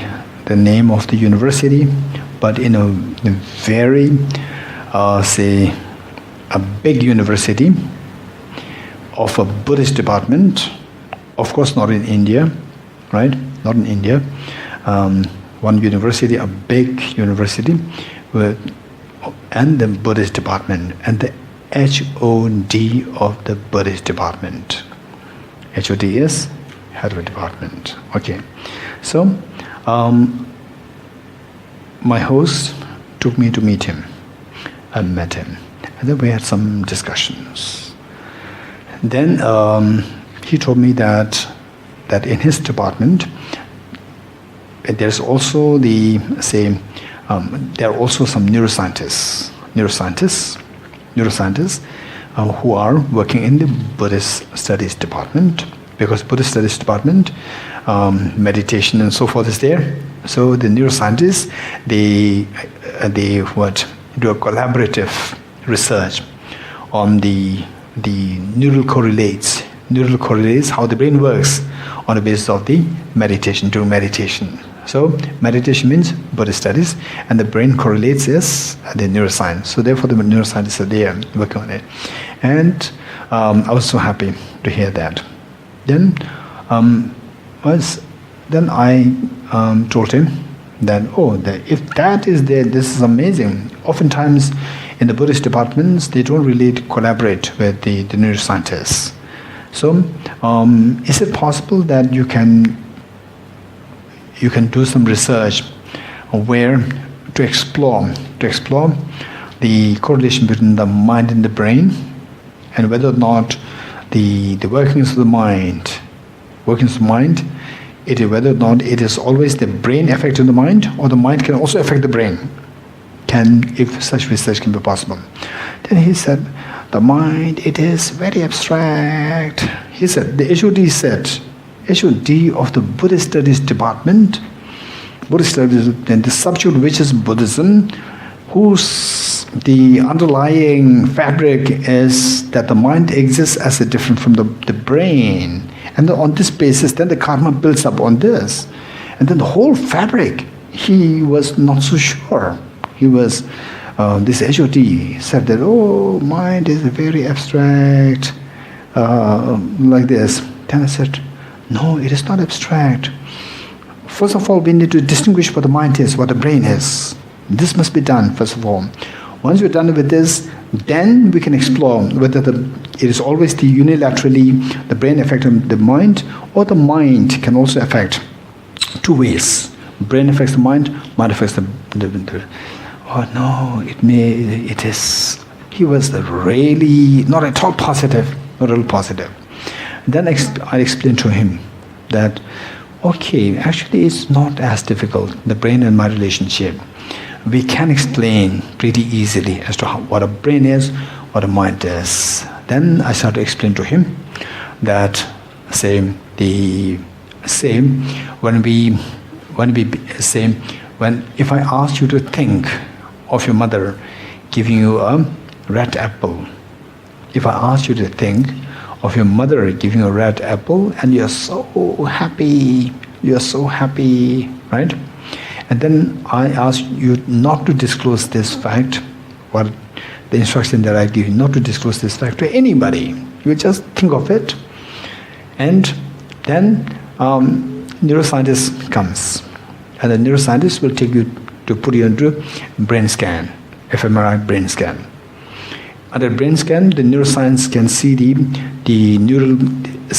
name of the university, but in a very, say, a big university of a Buddhist department, of course not in India, right? Not in India. One university, a big university, and the Buddhist department, and the HOD of the Buddhist department. HOD is head of a department. Okay, so my host took me to meet him. I met him, and then we had some discussions. Then he told me that in his department there's also there are also some neuroscientists who are working in the Buddhist Studies department, because Buddhist Studies department, meditation and so forth is there. So the neuroscientists, they do a collaborative research on the neural correlates neural correlates, how the brain works on the basis of the meditation, doing meditation. So meditation means Buddhist studies, and the brain correlates is the neuroscience. So therefore the neuroscientists are there working on it. And I was so happy to hear that. Then I told him that, if that is there, this is amazing. Oftentimes in the Buddhist departments, they don't really collaborate with the neuroscientists. So is it possible that you can do some research where to explore the correlation between the mind and the brain, and whether or not the workings of the mind, whether or not it is always the brain affecting the mind, or the mind can also affect the brain, if such research can be possible. Then he said, the mind, it is very abstract. He said, the HOD of the Buddhist Studies Department, Buddhist Studies, and the subject which is Buddhism, whose the underlying fabric is that the mind exists as a different from the brain. And on this basis, then the karma builds up on this. And then the whole fabric, he was not so sure. He was, this HOD said that, mind is very abstract, like this. Then I said, no, it is not abstract. First of all, we need to distinguish what the mind is, what the brain is. This must be done, first of all. Once we're done with this, then we can explore whether it is always unilaterally the brain affecting the mind, or the mind can also affect two ways. Brain affects the mind affects the it is. He was really not at all positive, not at all positive. Then I explained to him that, actually it's not as difficult, the brain and mind relationship. We can explain pretty easily as to what a brain is, what a mind is. Then I started to explain to him that, if I asked you to think of your mother giving you a red apple, if I asked you to think of your mother giving a red apple, and you're so happy, right? And then I ask you not to disclose this fact, what the instruction that I give you, not to disclose this fact to anybody. You just think of it, and then neuroscientist comes, and the neuroscientist will take you to put you into brain scan, fMRI brain scan. Under brain scan, the neuroscience can see the neural, the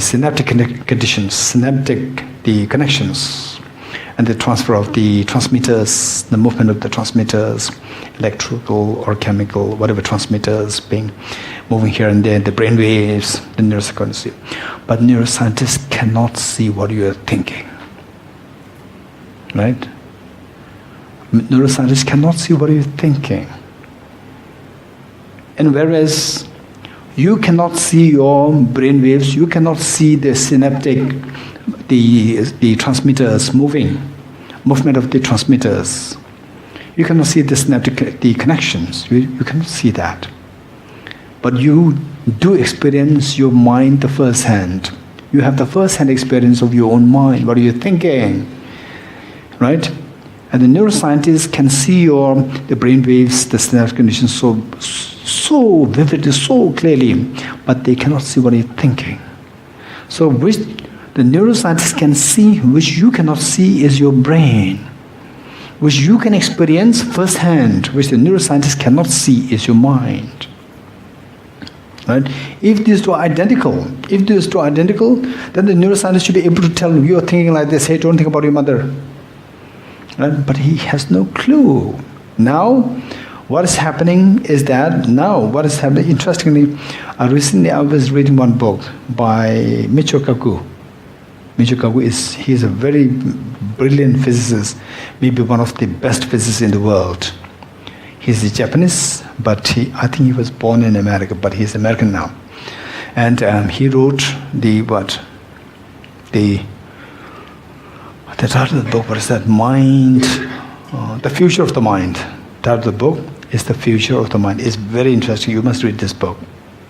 synaptic conditions, the connections, and the transfer of the transmitters, the movement of the transmitters, electrical or chemical, whatever transmitters moving here and there, the brain waves, the neuroscience. But neuroscientists cannot see what you are thinking, right? Neuroscientists cannot see what you're thinking. And whereas you cannot see your brain waves, you cannot see the synaptic, the transmitters movement of the transmitters. You cannot see the synaptic, the connections. You cannot see that. But you do experience your mind the first hand. You have the first hand experience of your own mind. What are you thinking? Right? And the neuroscientists can see the brain waves, the synaptic conditions so vividly, so clearly, but they cannot see what you're thinking. So which the neuroscientists can see, which you cannot see, is your brain. Which you can experience firsthand, which the neuroscientists cannot see, is your mind. Right? If these two are identical, then the neuroscientist should be able to tell you, you're thinking like this, hey, don't think about your mother. Right? But he has no clue. Now, what is happening is that, interestingly, recently I was reading one book by Michio Kaku. Michio Kaku he's a very brilliant physicist, maybe one of the best physicists in the world. He's a Japanese, but I think he was born in America, but he's American now. And he wrote the title of the book, what is that? Mind, The Future of the Mind. The title of the book is the future of the mind. It's very interesting. You must read this book.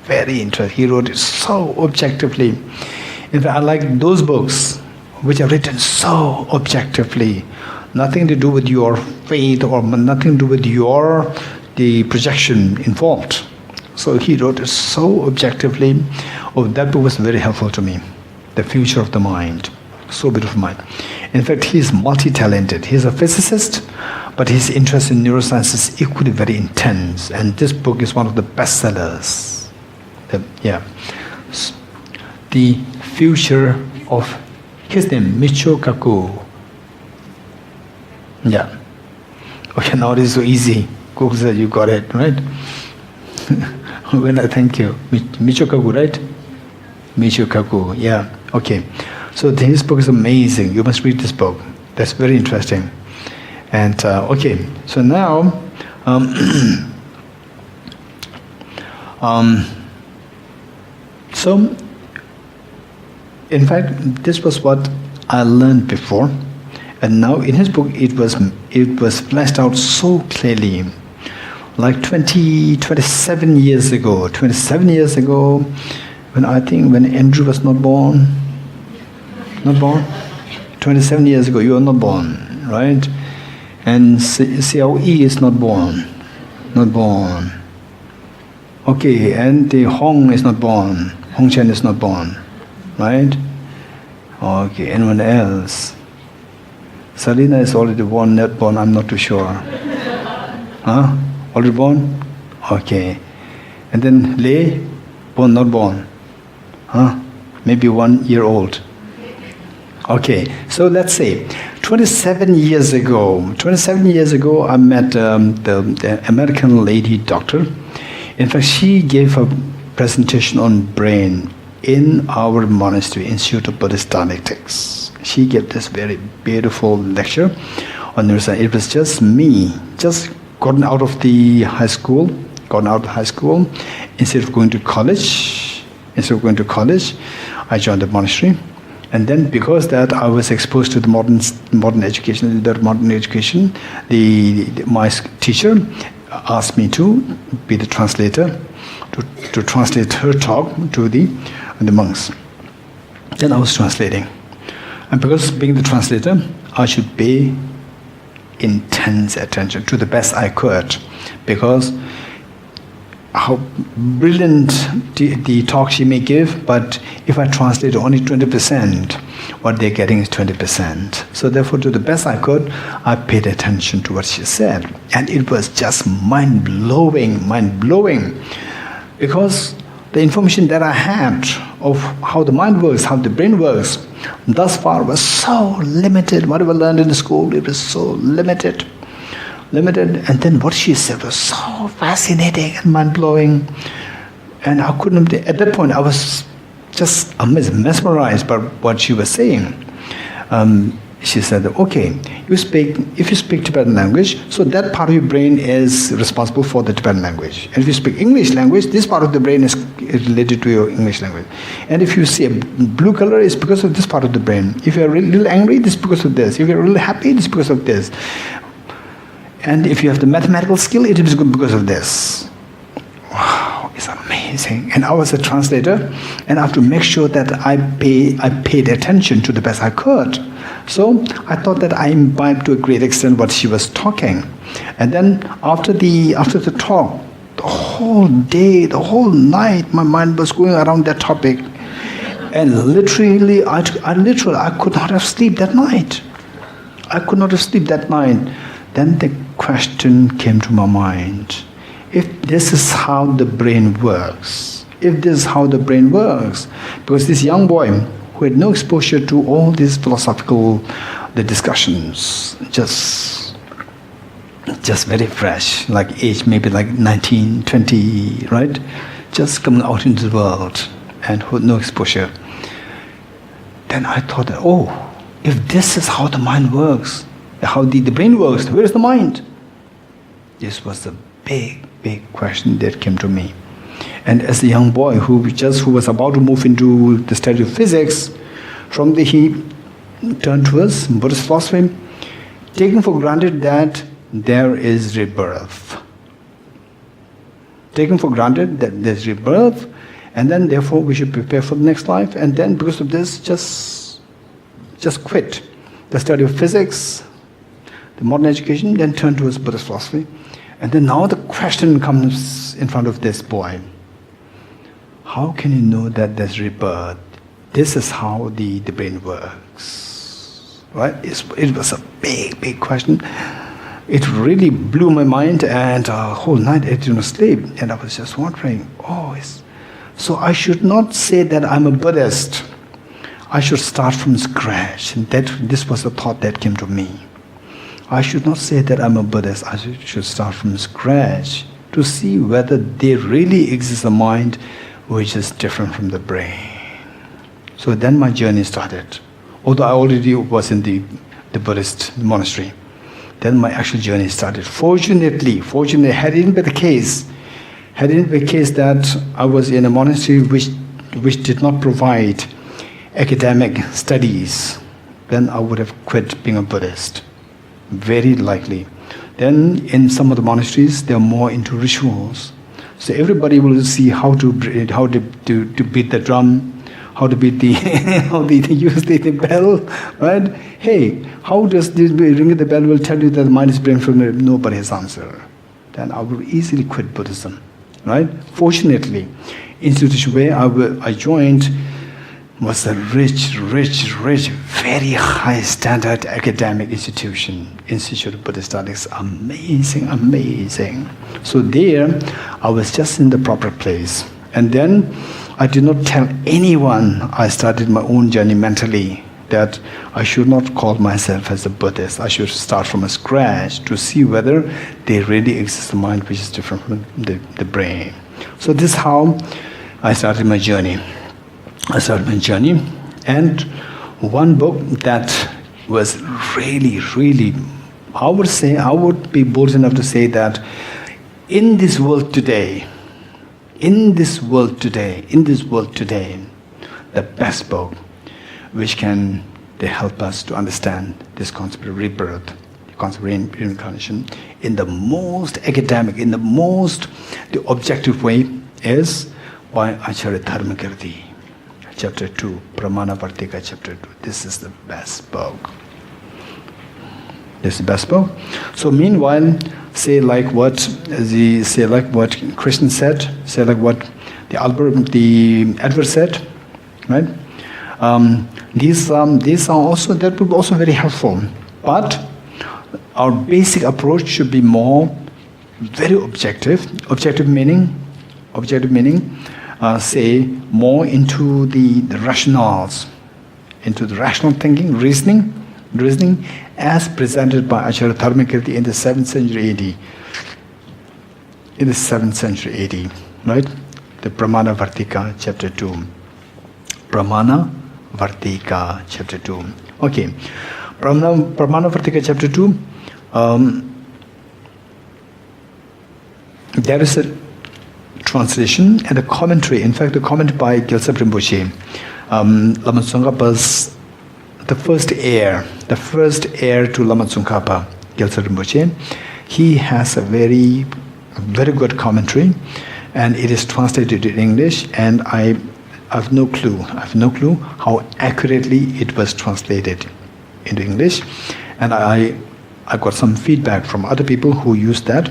Very interesting. He wrote it so objectively. In fact, I like those books which are written so objectively. Nothing to do with your faith or nothing to do with the projection involved. So he wrote it so objectively. Oh, that book was very helpful to me. The future of the mind. So beautiful mind. In fact, he is multi-talented. He is a physicist, but his interest in neuroscience is equally very intense. And this book is one of the bestsellers. The future of his name, Michio Kaku. Yeah. Okay, now it is so easy. Cook said you got it, right? Well, thank you. Michio Kaku, right? Michio Kaku, yeah. Okay. So this book is amazing. You must read this book. That's very interesting. And okay, so now, so in fact, this was what I learned before, and now in his book it was fleshed out so clearly. Like 27 years ago, when Andrew was not born. 27 years ago, you were not born, right? And CLE is not born. Okay, and the Hong is not born. Hong Chen is not born, right? Okay, anyone else? Salina is already born, not born, I'm not too sure. Huh? Already born? Okay. And then Lei, born, not born. Huh? Maybe 1 year old. Okay, so let's say 27 years ago, I met the American lady doctor. In fact, she gave a presentation on brain in our monastery, Institute of Buddhist Dialectics. She gave this very beautiful lecture on neuroscience. It was just me, just gotten out of high school. Instead of going to college, I joined the monastery. And then because that I was exposed to the modern education, my teacher asked me to be the translator, to translate her talk to the monks. Then I was translating. And because being the translator, I should pay intense attention to the best I could, because how brilliant the talk she may give, but if I translate only 20%, what they're getting is 20%. So therefore, to the best I could, I paid attention to what she said. And it was just mind-blowing, because the information that I had of how the mind works, how the brain works, thus far was so limited. Whatever I learned in the school, it was so limited. And then what she said was so fascinating and mind-blowing. And I couldn't, at that point I was just mesmerized by what she was saying. She said, okay, if you speak Tibetan language, so that part of your brain is responsible for the Tibetan language. And if you speak English language, this part of the brain is related to your English language. And if you see a blue color, it's because of this part of the brain. If you're a little angry, this is because of this. If you're really happy, this is because of this. And if you have the mathematical skill, it is because of this. Wow, it's amazing. And I was a translator, and I have to make sure that I paid attention to the best I could. So I thought that I imbibed to a great extent what she was talking. And then after the talk, the whole day, the whole night, my mind was going around that topic. And literally, I could not have slept that night. Then the question came to my mind. If this is how the brain works, because this young boy who had no exposure to all these philosophical discussions, just very fresh, like age maybe like 19, 20, right? Just coming out into the world and with no exposure. Then I thought that, if this is how the mind works, how the brain works, where is the mind? This was the big question that came to me. And as a young boy who was about to move into the study of physics, he turned towards Buddhist philosophy, taking for granted that there is rebirth. taken for granted that there's rebirth, and then therefore we should prepare for the next life, and then because of this, just quit the study of physics, the modern education, then turn towards Buddhist philosophy. And then now the question comes in front of this boy. How can you know that there's rebirth? This is how the brain works. Right? It was a big question. It really blew my mind, and a whole night I didn't sleep. And I was just wondering, so I should not say that I'm a Buddhist. I should start from scratch. And this was the thought that came to me. I should not say that I'm a Buddhist. I should start from scratch to see whether there really exists a mind which is different from the brain. So then my journey started. Although I already was in the Buddhist monastery, then my actual journey started. Fortunately, had it been the case that I was in a monastery which did not provide academic studies, then I would have quit being a Buddhist. Very likely. Then in some of the monasteries, they are more into rituals. So everybody will see how to beat the drum, how to beat use the bell, right? Hey, how does this ring the bell will tell you that the mind is brain from nobody has answer. Then I will easily quit Buddhism, right? Fortunately, institution where I joined was a rich, very high standard academic institution. Institute of Buddhist Studies, amazing. So there, I was just in the proper place. And then I did not tell anyone. I started my own journey mentally that I should not call myself as a Buddhist. I should start from scratch to see whether there really exists a mind which is different from the brain. So this is how I started my journey. And one book that was really, I would be bold enough to say that in this world today, the best book which can help us to understand this concept of rebirth, the concept of reincarnation, in the most academic, the objective way is by Acharya Dharmakirti. Chapter 2, Pramana Vartika, Chapter 2. This is the best book. So meanwhile, say like what Krishna said, say like what the Edward said, right? These are also, that will be also very helpful. But our basic approach should be more very objective. Objective meaning, say more into the rationales, into the rational thinking, reasoning as presented by Acharya Dharmakirti in the 7th century AD. Right? The Pramana Vartika, Chapter 2. Pramana Vartika, Chapter 2. Okay. Pramana Vartika, Chapter 2. There is a translation and a commentary. In fact, a comment by Gyaltsab Rinpoche, Lama Tsongkhapa's the first heir to Lama Tsongkhapa, Gyaltsab Rinpoche. He has a very good commentary, and it is translated in English. And I have no clue how accurately it was translated into English. And I got some feedback from other people who used that,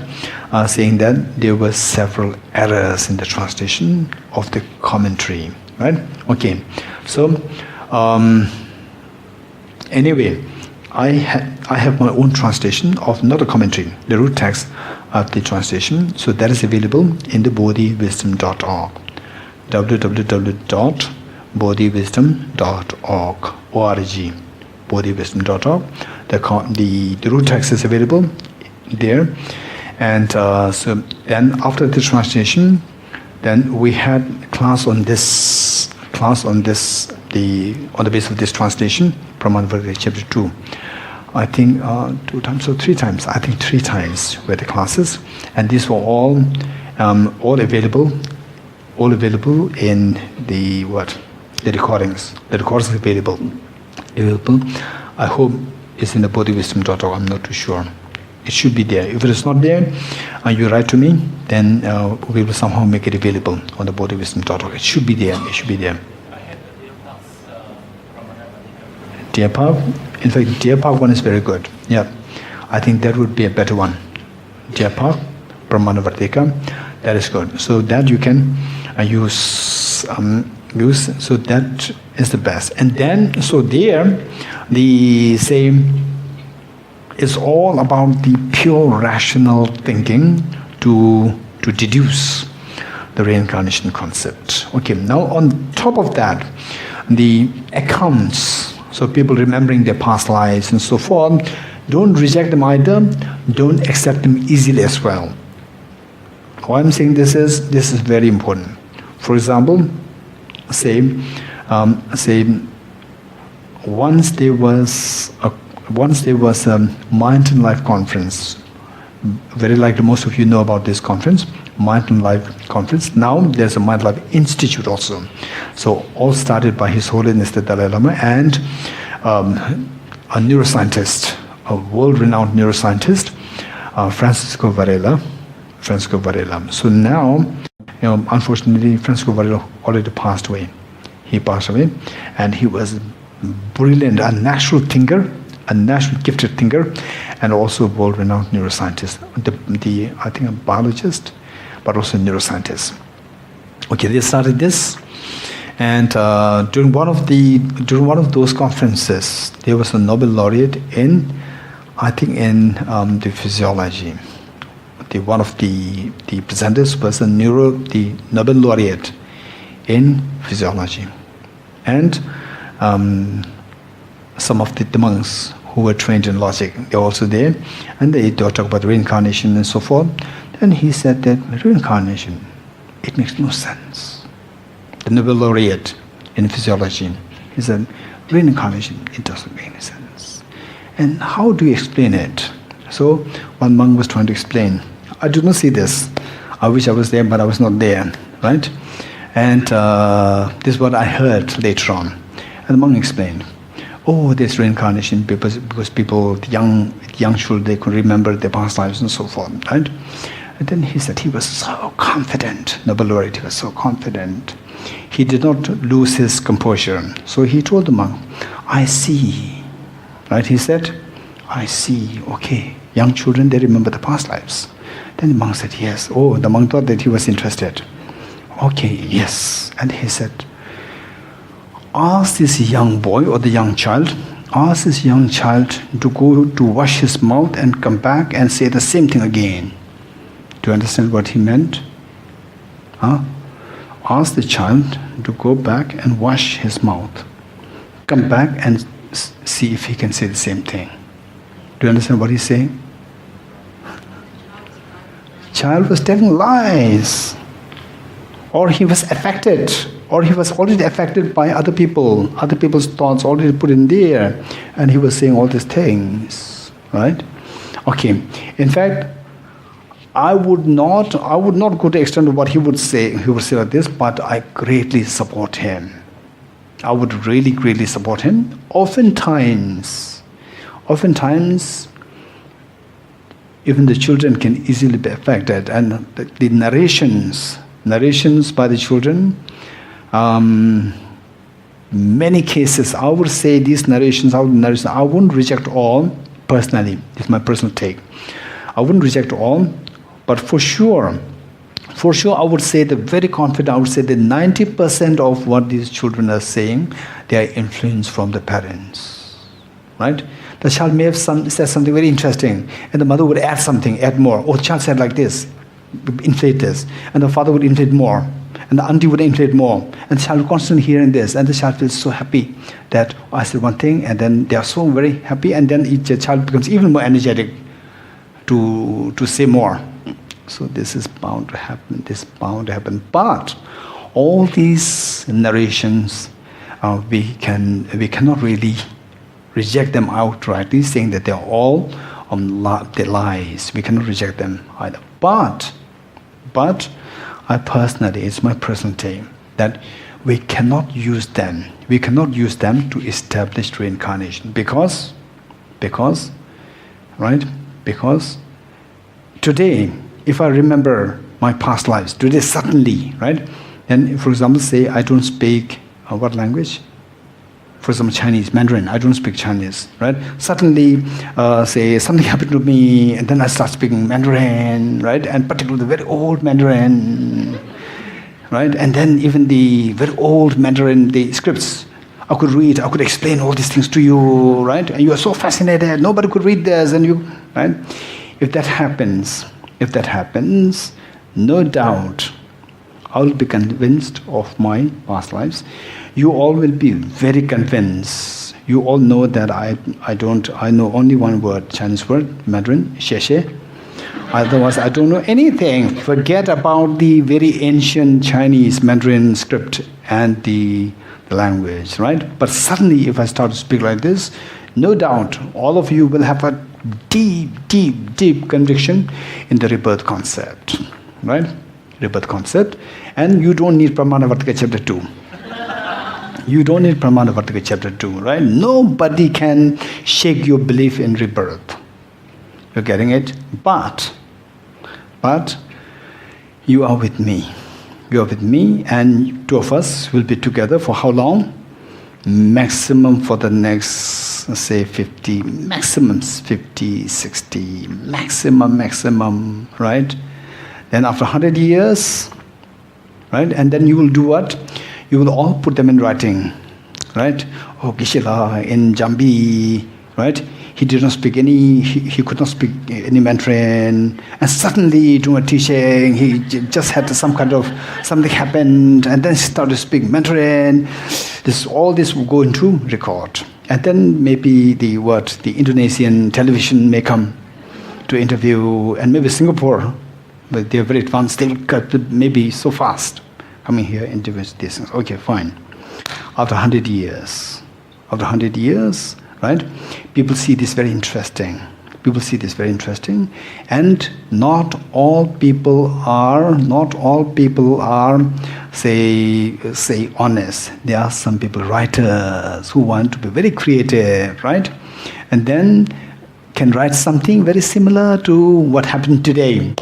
saying that there were several errors in the translation of the commentary. Right? Okay. So anyway, I have my own translation of not a commentary, the root text of the translation. So that is available in the bodhiwisdom.org. www.bodhiwisdom.org. O-R-G. bodhiwisdom.org. The root text is available there. And so then after the translation, then we had class on the basis of this translation, Pramana Vartika Chapter 2. I think 2 times or 3 times. I think 3 times were the classes, and these were all available in the recordings. The recordings are available. I hope it's in the bodhiwisdom.org. I'm not too sure. It should be there. If it is not there, you write to me, then we will somehow make it available on the bodhiwisdom.org. It should be there. It should be there. Deer Park? In fact, Deer Park one is very good. Yeah. I think that would be a better one. Deer Park, Brahmanavartika, that is good. So that you can use, so that is the best. And then, so there, the same is all about the pure rational thinking to deduce the reincarnation concept. Okay, now on top of that, the accounts, so people remembering their past lives and so forth, don't reject them either, don't accept them easily as well. Why I'm saying this is very important. For example, say once there was a Mind and Life conference. Very likely most of you know about this conference, Mind and Life conference. Now there's a Mind and Life Institute also. So all started by His Holiness the Dalai Lama and a neuroscientist, a world-renowned neuroscientist, Francisco Varela. So now, unfortunately, Francisco Varela already passed away. He passed away, and he was brilliant, a natural thinker, a natural gifted thinker, and also a world-renowned neuroscientist. I think a biologist, but also a neuroscientist. Okay, they started this, and during one of those conferences, there was a Nobel laureate in the physiology. One of the presenters was the Nobel laureate in physiology, and some of the monks who were trained in logic, they were also there, and they talk about reincarnation and so forth. And he said that reincarnation, it makes no sense. The Nobel laureate in physiology, he said, reincarnation, it doesn't make any sense. And how do you explain it? So one monk was trying to explain. I do not see this. I wish I was there, but I was not there, right? And this is what I heard later on. And the monk explained, oh, there's reincarnation because people, the young children, they could remember their past lives and so forth, right? And then he said he was so confident, Nobel laureate, he was so confident. He did not lose his composure. So he told the monk, I see, right? He said, I see, okay, young children, they remember the past lives. Then the monk said, yes. Oh, the monk thought that he was interested. Okay, yes. And he said, ask this young boy or the young child, to go to wash his mouth and come back and say the same thing again. Do you understand what he meant? Ask the child to go back and wash his mouth. Come back and see if he can say the same thing. Do you understand what he's saying? Child was telling lies. Or he was affected. Or he was already affected by other people. Other people's thoughts already put in there. And he was saying all these things. Right? Okay. In fact, I would not go to the extent of what he would say. He would say like this, but I greatly support him. I would really greatly support him. Oftentimes, even the children can easily be affected, and the narrations by the children, many cases, I would say these narrations, I wouldn't reject all personally. It's my personal take. I wouldn't reject all, but for sure, I would say that very confident, I would say that 90% of what these children are saying, they are influenced from the parents, right? The child may have said something very interesting, and the mother would add more. Oh, the child said like this, inflate this, and the father would inflate more, and the auntie would inflate more, and the child would constantly hearing this, and the child feels so happy that I said one thing, and then they are so very happy, and then each child becomes even more energetic to say more. So this is bound to happen. But all these narrations, we cannot really reject them outrightly, saying that they're all they're lies. We cannot reject them either. But I personally, it's my personal take, that we cannot use them. We cannot use them to establish reincarnation because, right? Because today, if I remember my past lives, today suddenly, right? And for example, say I don't speak what language? For example, Chinese, Mandarin. I don't speak Chinese, right? Suddenly, say something happened to me, and then I start speaking Mandarin, right? And particularly the very old Mandarin, right? And then even the very old Mandarin, the scripts, I could read, I could explain all these things to you, right? And you are so fascinated, nobody could read this, and you, right? If that happens, no doubt, I will be convinced of my past lives. You all will be very convinced. You all know that I know only one word, Chinese word, Mandarin, xie. Otherwise, I don't know anything. Forget about the very ancient Chinese Mandarin script and the language, right? But suddenly, if I start to speak like this, no doubt, all of you will have a deep conviction in the rebirth concept, right? Rebirth concept. And you don't need Pramanavartika chapter 2. You don't need Pramanavartika chapter 2, right? Nobody can shake your belief in rebirth. You're getting it? But you are with me. You are with me, and two of us will be together for how long? Maximum for the next, say, 50, maximum 50, 60, maximum, right? Then after 100 years, right? And then you will do what? You will all put them in writing, right? Oh, Bodhicitta in Jambi, right? He did not speak he could not speak any Mandarin, and suddenly during a teaching, he just had something happened, and then he started to speak Mandarin. All this will go into record. And then maybe the Indonesian television may come to interview, and maybe Singapore, but they're very advanced, they'll cut maybe so fast. Coming here, interview these things. Okay, fine. After 100 years, right? People see this very interesting. And not all people are, say honest. There are some people, writers, who want to be very creative, right? And then can write something very similar to what happened today.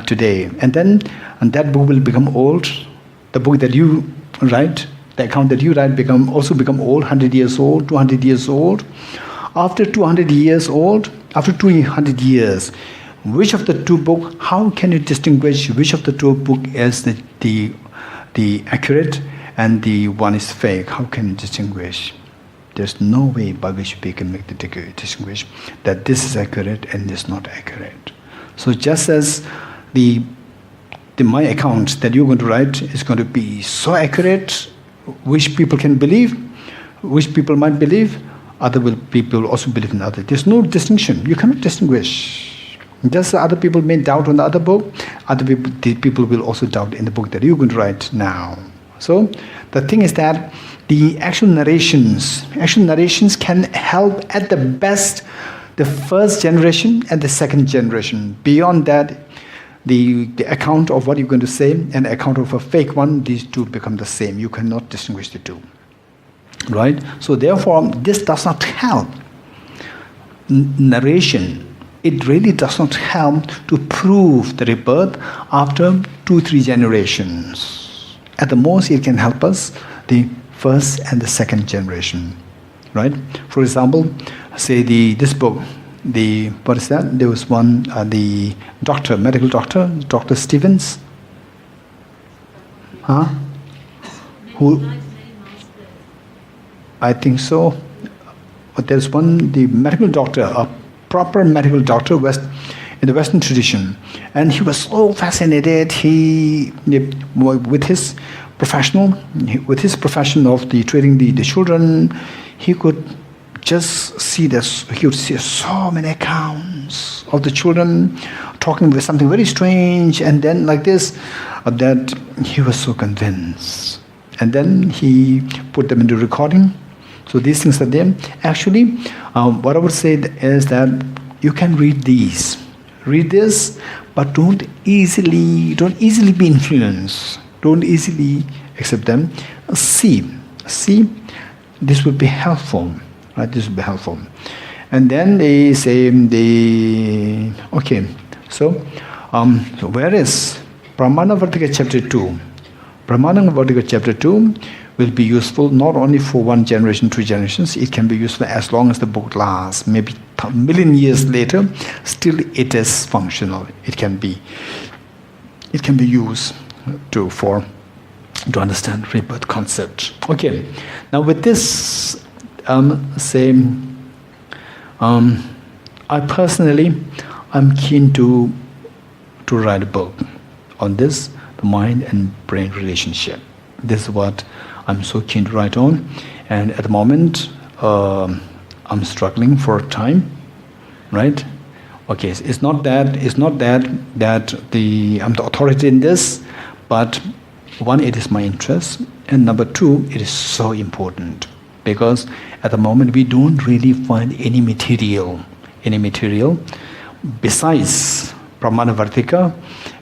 Today. And then that book will become old. The book that you write, the account that you write become old, 100 years old, 200 years old. After 200 years, which of the two books, how can you distinguish which of the two books is the accurate and the one is fake? How can you distinguish? There's no way by which we can make the distinguish that this is accurate and this is not accurate. So just as my account that you're going to write is going to be so accurate, which people can believe, which people might believe, people also believe in other. There's no distinction. You cannot distinguish. Just other people may doubt on the other book, the people will also doubt in the book that you're going to write now. So the thing is that the actual narrations can help at the best the first generation and the second generation. Beyond that, the account of what you're going to say and the account of a fake one, these two become the same. You cannot distinguish the two. Right? So therefore, this does not help. Narration, it really does not help to prove the rebirth after 2-3 generations. At the most, it can help us the first and the second generation. Right? For example, say this book, what is that? There was one, the medical doctor, Dr. Stevens. Who? I think so. But there's one, the medical doctor, a proper medical doctor in the Western tradition. And he was so fascinated, with his profession of treating the children, he could just see this. He would see so many accounts of the children talking with something very strange, and then like this, that he was so convinced. And then he put them into recording. So these things are there. Actually, what I would say is that you can read this, but don't easily be influenced. Don't easily accept them. See, this would be helpful. Right, this would be helpful. And then they say Okay, so where is Pramana Vartika chapter 2? Pramana Vartika chapter 2 will be useful not only for 1 generation, 2 generations, it can be useful as long as the book lasts. Maybe a million years later, still it is functional. It can be used to understand rebirth concept. Okay, now with this, I personally, I'm keen to write a book on this, the mind and brain relationship. This is what I'm so keen to write on, and at the moment, I'm struggling for time, right? Okay, it's not that I'm the authority in this, but one, it is my interest, and number 2, it is so important because at the moment we don't really find any material besides Pramana Vartika.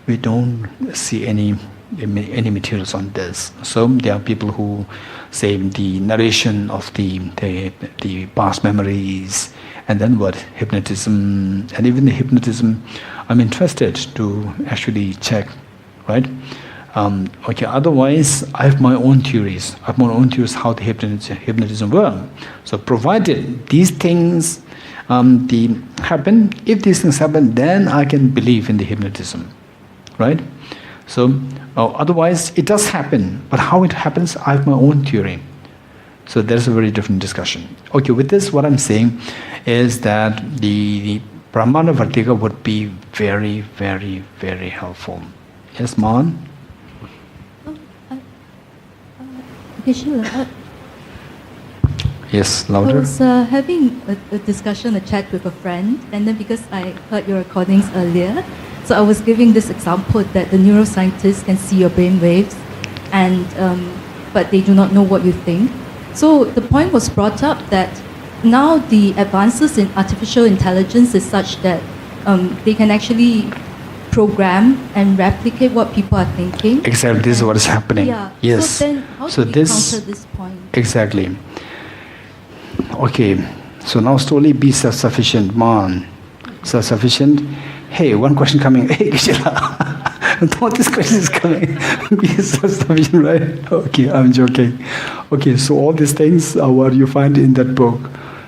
We don't see any materials on this. So there are people who say the narration of the past memories, and then what, hypnotism, and even the hypnotism, I'm interested to actually check, right? Okay, otherwise I have my own theories. How the hypnotism works. So provided these things happen, if these things happen, then I can believe in the hypnotism, right? So otherwise it does happen, but how it happens, I have my own theory. So there's a very different discussion. Okay, with this, what I'm saying is that the Pramana Vartika would be very, very, very helpful. Yes, Maan? Okay, Sheila. Yes, I louder. was having a discussion, a chat with a friend, and then because I heard your recordings earlier, so I was giving this example that the neuroscientists can see your brain waves, and but they do not know what you think. So the point was brought up that now the advances in artificial intelligence is such that they can actually program and replicate what people are thinking. Exactly, this is what is happening. Yeah. Yes. So then, how do we counter this point? Exactly. Okay, so now slowly be self-sufficient, man. Self-sufficient. Hey, one question coming. Hey, Sheila. Thought this question is coming. Be self-sufficient, right? Okay, I'm joking. Okay, so all these things are what you find in that book,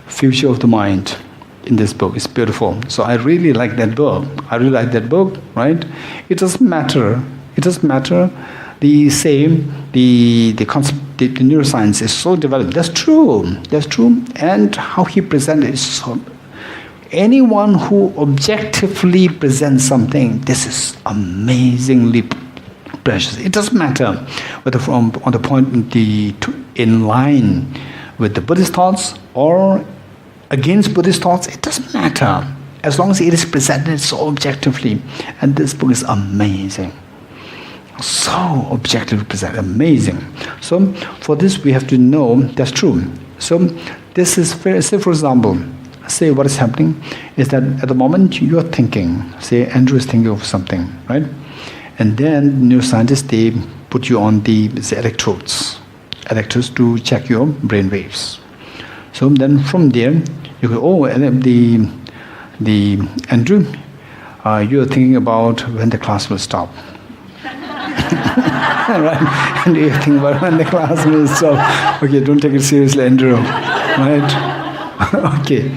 Future of the Mind. In this book, it's beautiful. So I really like that book. Right? It doesn't matter. The same, the concept, the neuroscience is so developed. That's true. And how he presented is so. Anyone who objectively presents something, this is amazingly precious. It doesn't matter whether on the point in line with the Buddhist thoughts or against Buddhist thoughts. It doesn't matter as long as it is presented so objectively. And this book is amazing. So objectively presented, amazing. So for this we have to know that's true. So this is fair. Say for example, say what is happening is that at the moment you're thinking, say Andrew is thinking of something, right? And then neuroscientists, they put you on the electrodes to check your brain waves. So then from there you go, the Andrew, you're thinking about when the class will stop. Right? And you think about when the class will stop. Okay, don't take it seriously, Andrew. Right? Okay.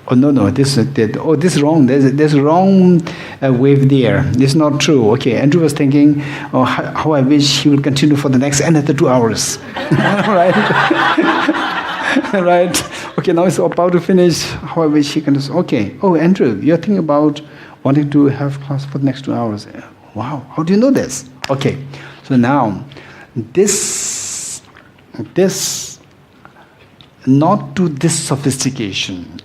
Oh no, this is wrong. There's a wrong wave there. This is not true. Okay, Andrew was thinking, how I wish he would continue for the next another 2 hours. Right? Right? Okay, now it's about to finish. How I wish he can. Okay. Oh, Andrew, you're thinking about wanting to have class for the next 2 hours. Wow, how do you know this? Okay, so now this not to this sophistication.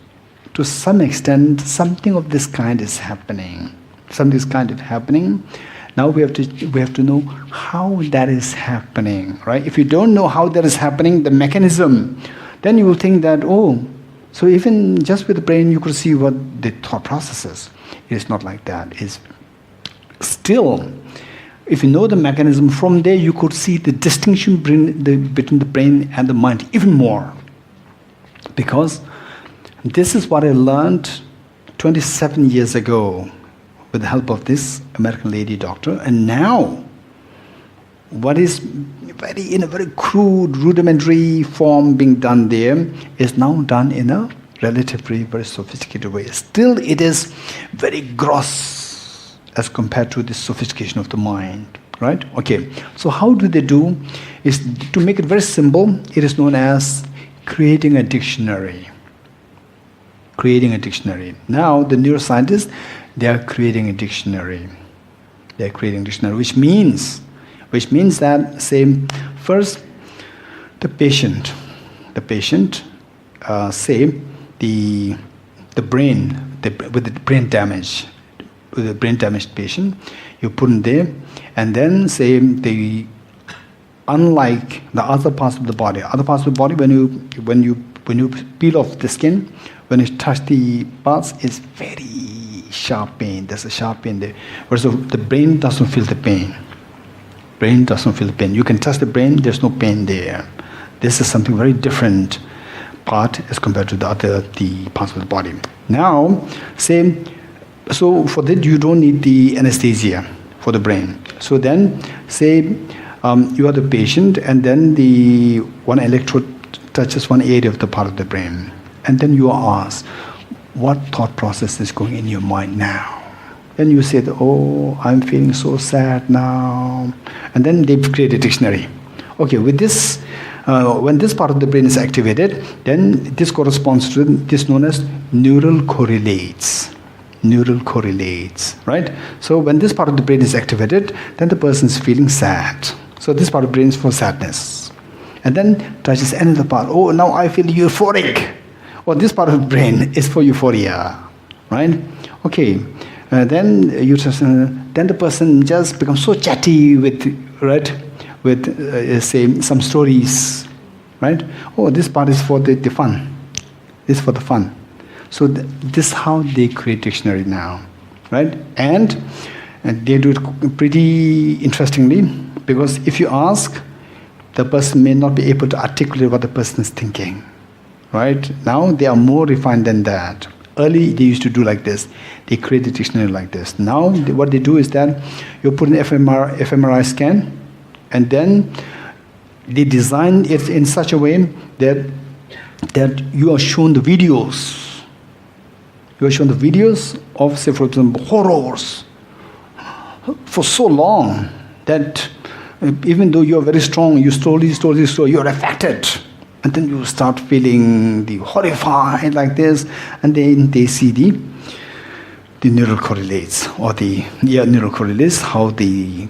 To some extent, something of this kind is happening. Something is kind of happening. Now we have to know how that is happening, right? If you don't know how that is happening, the mechanism, then you will think that, so even just with the brain you could see what the thought process is. It is not like that. It's still, if you know the mechanism, from there you could see the distinction between the brain and the mind even more. Because This is what I learned 27 years ago with the help of this American lady doctor. And now, what is in a very crude, rudimentary form being done there is now done in a relatively very sophisticated way. Still, it is very gross as compared to the sophistication of the mind, right? Okay, so how do they do? Is to make it very simple, it is known as creating a dictionary. Creating a dictionary. Now, the neuroscientists, they are creating a dictionary. They are creating a dictionary, which means that, say, first, the patient, say, the brain, with the brain damage, with the brain damaged patient, you put in there, and then say unlike the other parts of the body, when you peel off the skin, when you touch the parts, it's very sharp pain. There's a sharp pain there. Whereas the brain doesn't feel the pain. Brain doesn't feel the pain. You can touch the brain, there's no pain there. This is something very different part as compared to the parts of the body. Now, so for that you don't need the anesthesia for the brain. So then, say you are the patient, and then the one electrode touches one area of the part of the brain, and then you are asked, what thought process is going in your mind now? Then you say, oh, I'm feeling so sad now. And then they create a dictionary. Okay, with this, when this part of the brain is activated, then this corresponds to this known as neural correlates. Neural correlates, right? So when this part of the brain is activated, then the person is feeling sad. So this part of the brain is for sadness. And then touches another part. Oh, now I feel euphoric. Or this part of the brain is for euphoria, right? Okay. Then the person just becomes so chatty with say some stories, right? Oh, this part is for the fun. This is for the fun. So this is how they create dictionary now, right? And they do it pretty interestingly, because if you ask, the person may not be able to articulate what the person is thinking, right? Now they are more refined than that. Early, they used to do like this. They create a dictionary like this. Now, what they do is that you put an fMRI scan, and then they design it in such a way that you are shown the videos. You are shown the videos of, say, for example, horrors for so long that even though you are very strong, you slowly, you are affected. And then you start feeling the horrified like this, and then they see the neural correlates, or neural correlates, how the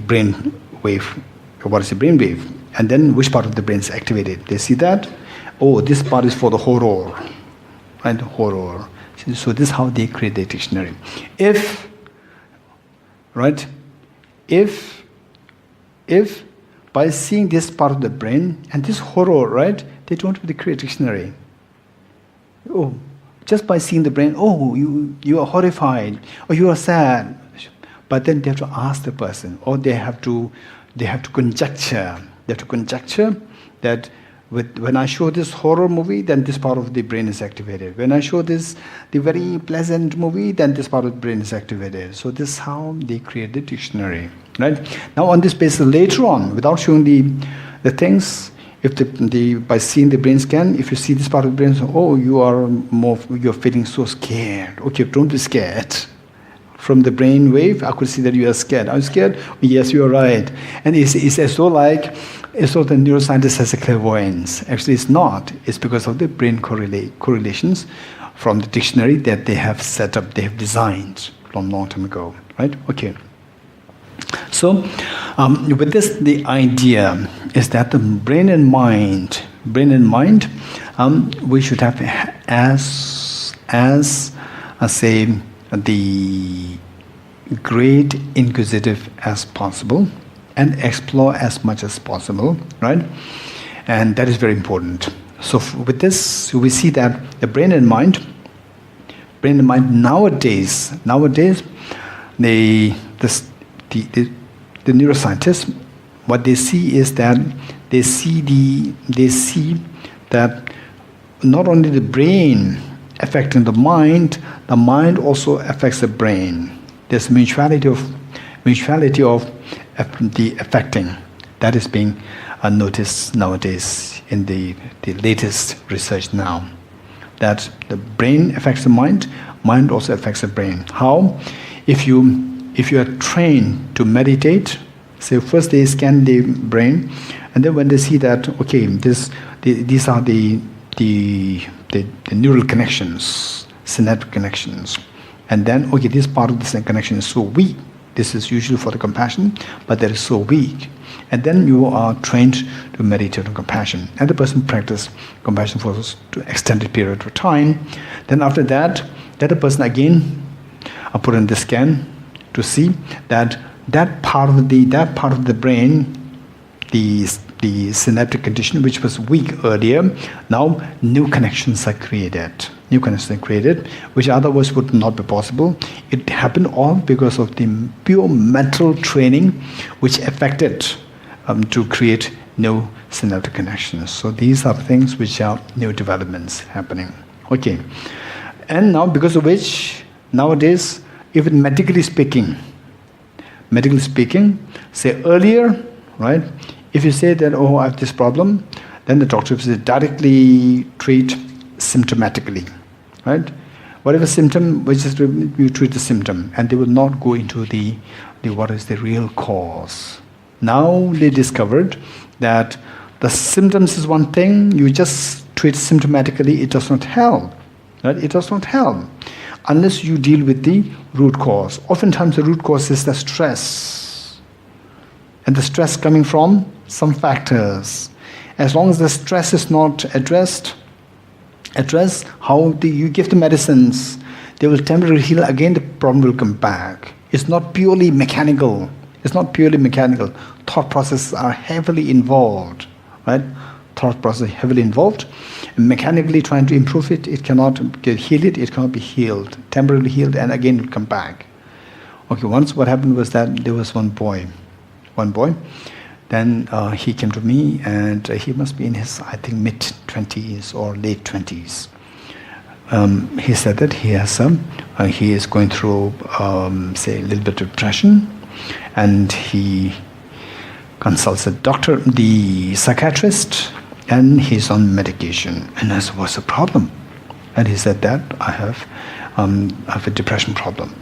brain wave, what is the brain wave, and then which part of the brain is activated. They see that, oh, this part is for the horror, right? Horror. So this is how they create the dictionary. If by seeing this part of the brain and this horror, right, they don't really create a dictionary. Oh, just by seeing the brain, oh, you are horrified, or you are sad. But then they have to ask the person, or they have to conjecture. They have to conjecture that when I show this horror movie, then this part of the brain is activated. When I show the very pleasant movie, then this part of the brain is activated. So this is how they create the dictionary, right? Now on this basis, later on, without showing the things, if by seeing the brain scan, if you see this part of the brain, so, oh, you're feeling so scared. Okay, don't be scared. From the brain wave, I could see that you are scared. Are you scared? Yes, you are right. And it's as though the neuroscientist has a clairvoyance. Actually, it's not. It's because of the brain correlations from the dictionary that they have set up, they have designed from long time ago. Right? Okay. So, with this, the idea is that the brain and mind, we should have as say, the great inquisitive as possible, and explore as much as possible, right? And that is very important. So with this, we see that the brain and mind nowadays, the neuroscientists, what they see is that they see that not only the brain affecting the mind also affects the brain. There's mutuality of the affecting. That is being noticed nowadays in the latest research now. That the brain affects the mind also affects the brain. How? If you are trained to meditate, say first they scan the brain, and then when they see that, okay, these are the neural connections, synaptic connections, and then, okay, this part of the connection is so weak. This is usually for the compassion, but that is so weak. And then you are trained to meditate on compassion. And the person practices compassion for an extended period of time. Then after that, the person again put in the scan to see that part of the brain, the synaptic condition which was weak earlier, now new connections are created. Which otherwise would not be possible. It happened all because of the pure mental training which affected to create new synaptic connections. So these are things which are new developments happening. Okay. And now because of which, nowadays, even medically speaking, say earlier, right, if you say that, oh, I have this problem, then the doctor will directly treat symptomatically, right? Whatever symptom, which is you treat the symptom, and they will not go into the what is the real cause. Now they discovered that the symptoms is one thing, you just treat symptomatically, it does not help, right? It does not help unless you deal with the root cause. Oftentimes the root cause is the stress, and the stress coming from some factors. As long as the stress is not addressed, how you give the medicines, they will temporarily heal, again the problem will come back. It's not purely mechanical. Thought processes are heavily involved, right? Mechanically trying to improve it, it cannot heal it, it cannot be healed. Temporarily healed, and again it will come back. Okay, once what happened was that there was one boy, then he came to me, and he must be in his, I think, mid-20s or late 20s. He said that he is going through, say, a little bit of depression, and he consults the psychiatrist, and he's on medication. And I said, what's the problem? And he said that I have a depression problem,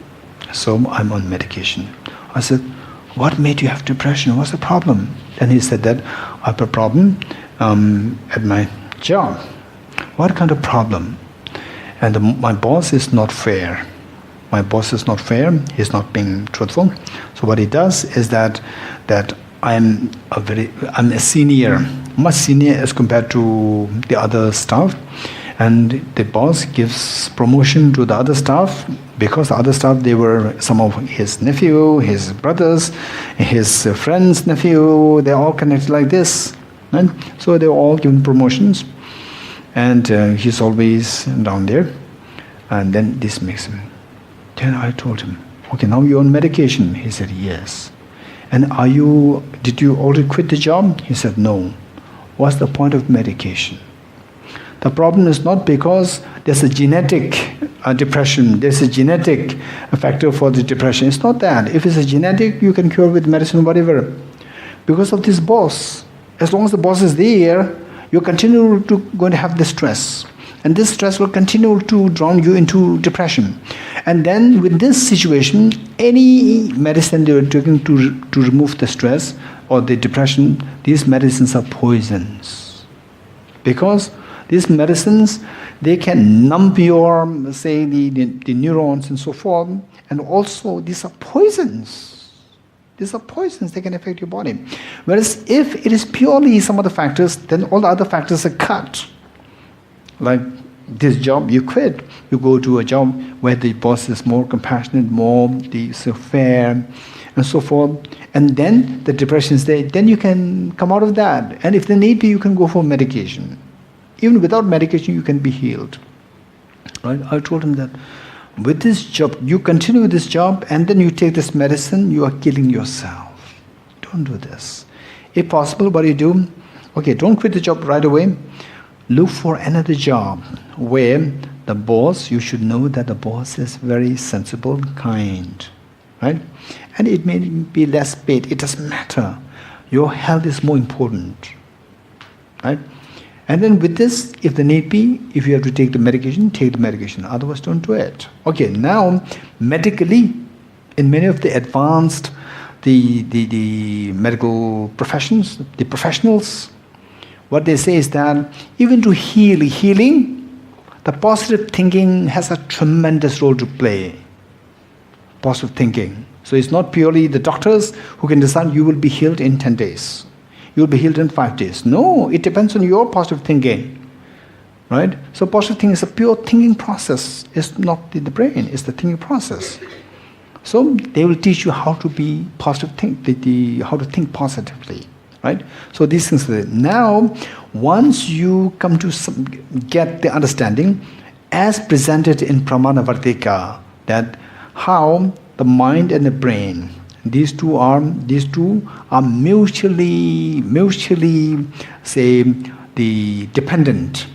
so I'm on medication. I said, what made you have depression? What's the problem? And he said that I have a problem at my job. What kind of problem? And my boss is not fair. He's not being truthful. So what he does is that I'm a senior, much senior as compared to the other staff, and the boss gives promotion to the other staff because the other staff, they were some of his nephew, his brothers, his friends' nephew, they're all connected like this, right? So they were all given promotions, and he's always down there, and then this makes him. Then I told him, okay, now you're on medication. He said, yes. And did you already quit the job? He said, no. What's the point of medication? The problem is not because there's a genetic depression, there's a genetic factor for the depression. It's not that. If it's a genetic, you can cure with medicine, whatever. Because of this boss. As long as the boss is there, you're going to have the stress. And this stress will continue to drown you into depression. And then with this situation, any medicine they are taking to remove the stress or the depression, these medicines are poisons. Because these medicines, they can numb your, say, the neurons and so forth. And also, these are poisons. They can affect your body. Whereas if it is purely some of the factors, then all the other factors are cut. Like this job, you quit. You go to a job where the boss is more compassionate, more so fair, and so forth. And then the depression is there. Then you can come out of that. And if the need be, you can go for medication. Even without medication, you can be healed. Right? I told him that with this job, you continue with this job, and then you take this medicine, you are killing yourself. Don't do this. If possible, what do you do? Okay, don't quit the job right away. Look for another job where the boss, you should know that the boss is very sensible, kind, right? And it may be less paid, it doesn't matter. Your health is more important, right? And then with this, if the need be, if you have to take the medication, otherwise don't do it. Okay, now medically, in many of the advanced, the medical professions, the professionals, what they say is that even to healing, the positive thinking has a tremendous role to play. Positive thinking. So it's not purely the doctors who can decide you will be healed in 10 days. You will be healed in 5 days. No, it depends on your positive thinking. Right? So positive thinking is a pure thinking process. It's not the brain, it's the thinking process. So they will teach you how to be positive, how to think positively. Right? So these things. Now, once you come to get the understanding, as presented in Pramana Vartika, that how the mind and the brain, these two are mutually say the dependent.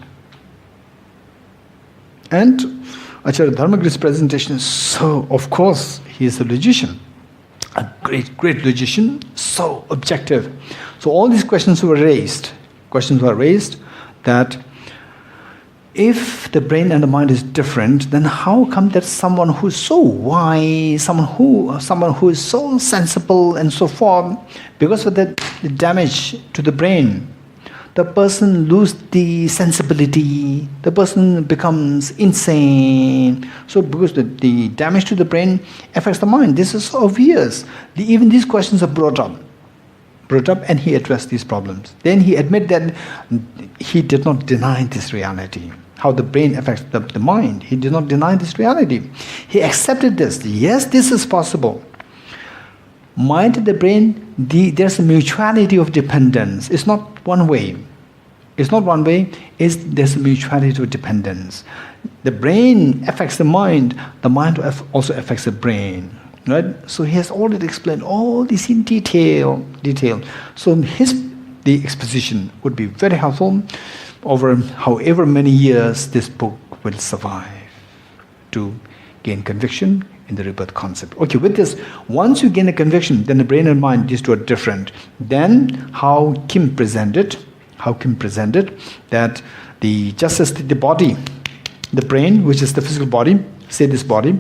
And Acharya Dharmagiri's presentation is so, of course, he is a logician, a great logician, so objective. So all these questions were raised that if the brain and the mind is different, then how come that someone who is so wise, someone who is so sensible and so forth, because of the damage to the brain, the person loses the sensibility, the person becomes insane. So because the damage to the brain affects the mind, this is obvious. Even these questions are brought up, and he addressed these problems. Then he admitted that he did not deny this reality, how the brain affects the mind. He did not deny this reality. He accepted this. Yes, this is possible. Mind and the brain, there's a mutuality of dependence. It's not one way. There's a mutuality of dependence. The brain affects the mind also affects the brain. Right? So he has already explained all this in detail. So the exposition would be very helpful. Over however many years this book will survive to gain conviction in the rebirth concept. Okay, with this, once you gain a conviction, then the brain and mind, these two are different. Then how Kim presented that just as the body, the brain, which is the physical body, say this body,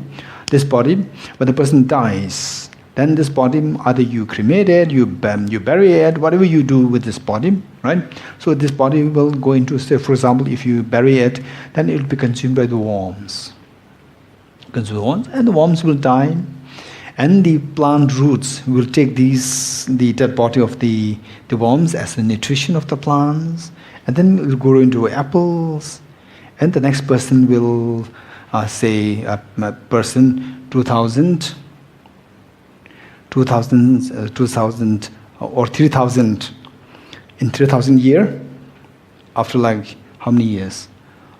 when the person dies, then this body, either you cremate it, you bury it, whatever you do with this body, right? So this body will go into, say, for example, if you bury it, then it will be consumed by the worms. And the worms will die, and the plant roots will take the dead body of the worms as the nutrition of the plants, and then it will grow into apples, and the next person will say a person 2000 or 3000 in 3000 year, after like how many years?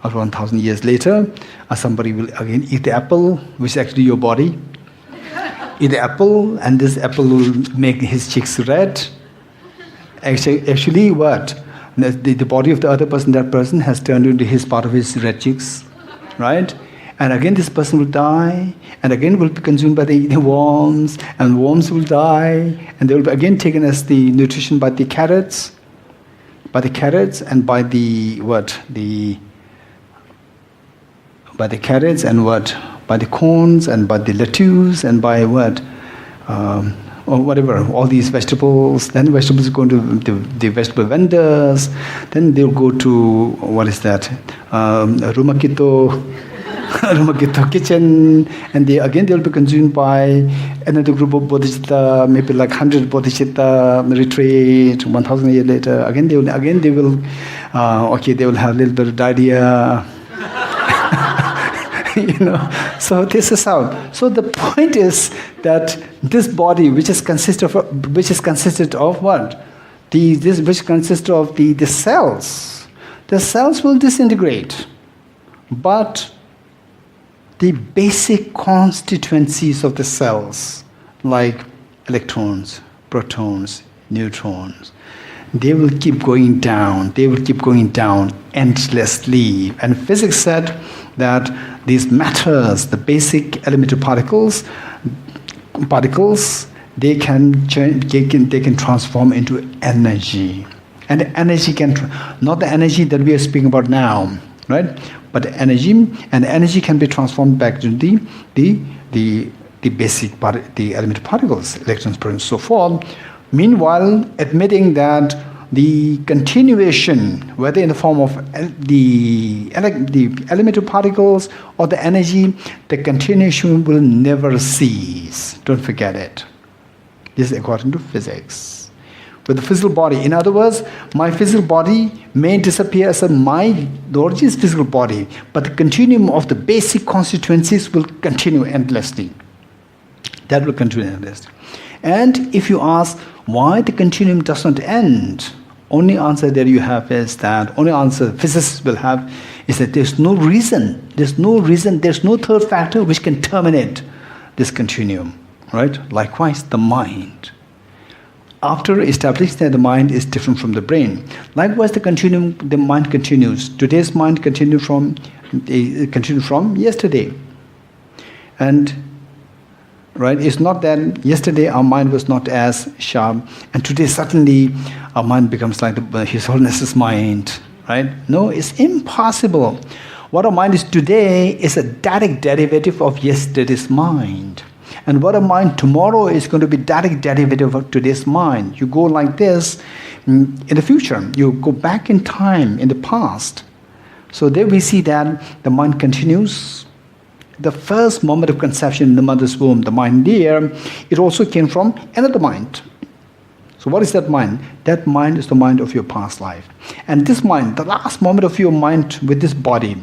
After 1000 years later, somebody will again eat the apple, which is actually your body. Eat the apple, and this apple will make his cheeks red. Actually what? The body of the other person, that person has turned into his part of his red cheeks, right? And again this person will die, and again will be consumed by the worms, and worms will die, and they will be again taken as the nutrition by the carrots, and by the carrots, and by the corns, and by the lettuce, and by or whatever, all these vegetables. Then vegetables go to the vegetable vendors, then they'll go to, what is that, Rumakito kitchen, and they'll be consumed by another group of Bodhicitta, maybe like 100 Bodhicitta retreat. 1000 years later, they will have a little bit of diarrhea. So this is how. So the point is that this body, which consisted of what? Which consists of the cells. The cells will disintegrate, but the basic constituencies of the cells, like electrons, protons, neutrons, they will keep going down. Endlessly. And physics said that these matters, the basic elementary particles, they can change, they can transform into energy. And the energy can, not the energy that we are speaking about now, right? But the energy, and the energy can be transformed back to the basic part, the elementary particles, electrons, protons, so forth. Meanwhile, admitting that the continuation, whether in the form of the elementary particles or the energy, the continuation will never cease. Don't forget it. This is according to physics. With the physical body, in other words, my physical body may disappear as my Lordji's physical body, but the continuum of the basic constituencies will continue endlessly. That will continue endlessly. And if you ask why the continuum does not end, only answer that you have is that, only answer physicists will have is that there's no reason, there's no third factor which can terminate this continuum, right? Likewise, the mind. After establishing that the mind is different from the brain, likewise the continuum, the mind continues. Today's mind continued from yesterday. And right, it's not that yesterday our mind was not as sharp, and today suddenly our mind becomes like His Holiness's mind, right? No, it's impossible. What our mind is today is a direct derivative of yesterday's mind. And what a mind tomorrow is going to be direct derivative of today's mind. You go like this in the future. You go back in time, in the past. So there we see that the mind continues. The first moment of conception in the mother's womb, the mind there, it also came from another mind. So what is that mind? That mind is the mind of your past life. And this mind, the last moment of your mind with this body,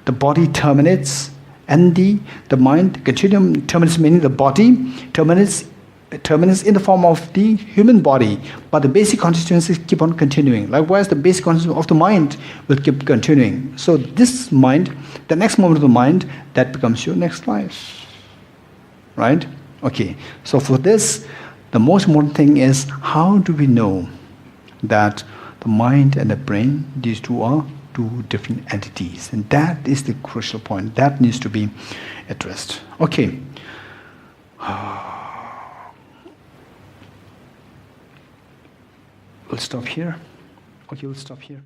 the body terminates, and the mind, continuum terminates, meaning the body terminates in the form of the human body, but the basic constituencies keep on continuing. Likewise, the basic constituency of the mind will keep continuing. So this mind, the next moment of the mind, that becomes your next life. Right? Okay. So for this, the most important thing is, how do we know that the mind and the brain, these two are two different entities? And that is the crucial point. That needs to be addressed. Okay. We'll stop here. Okay, we'll stop here.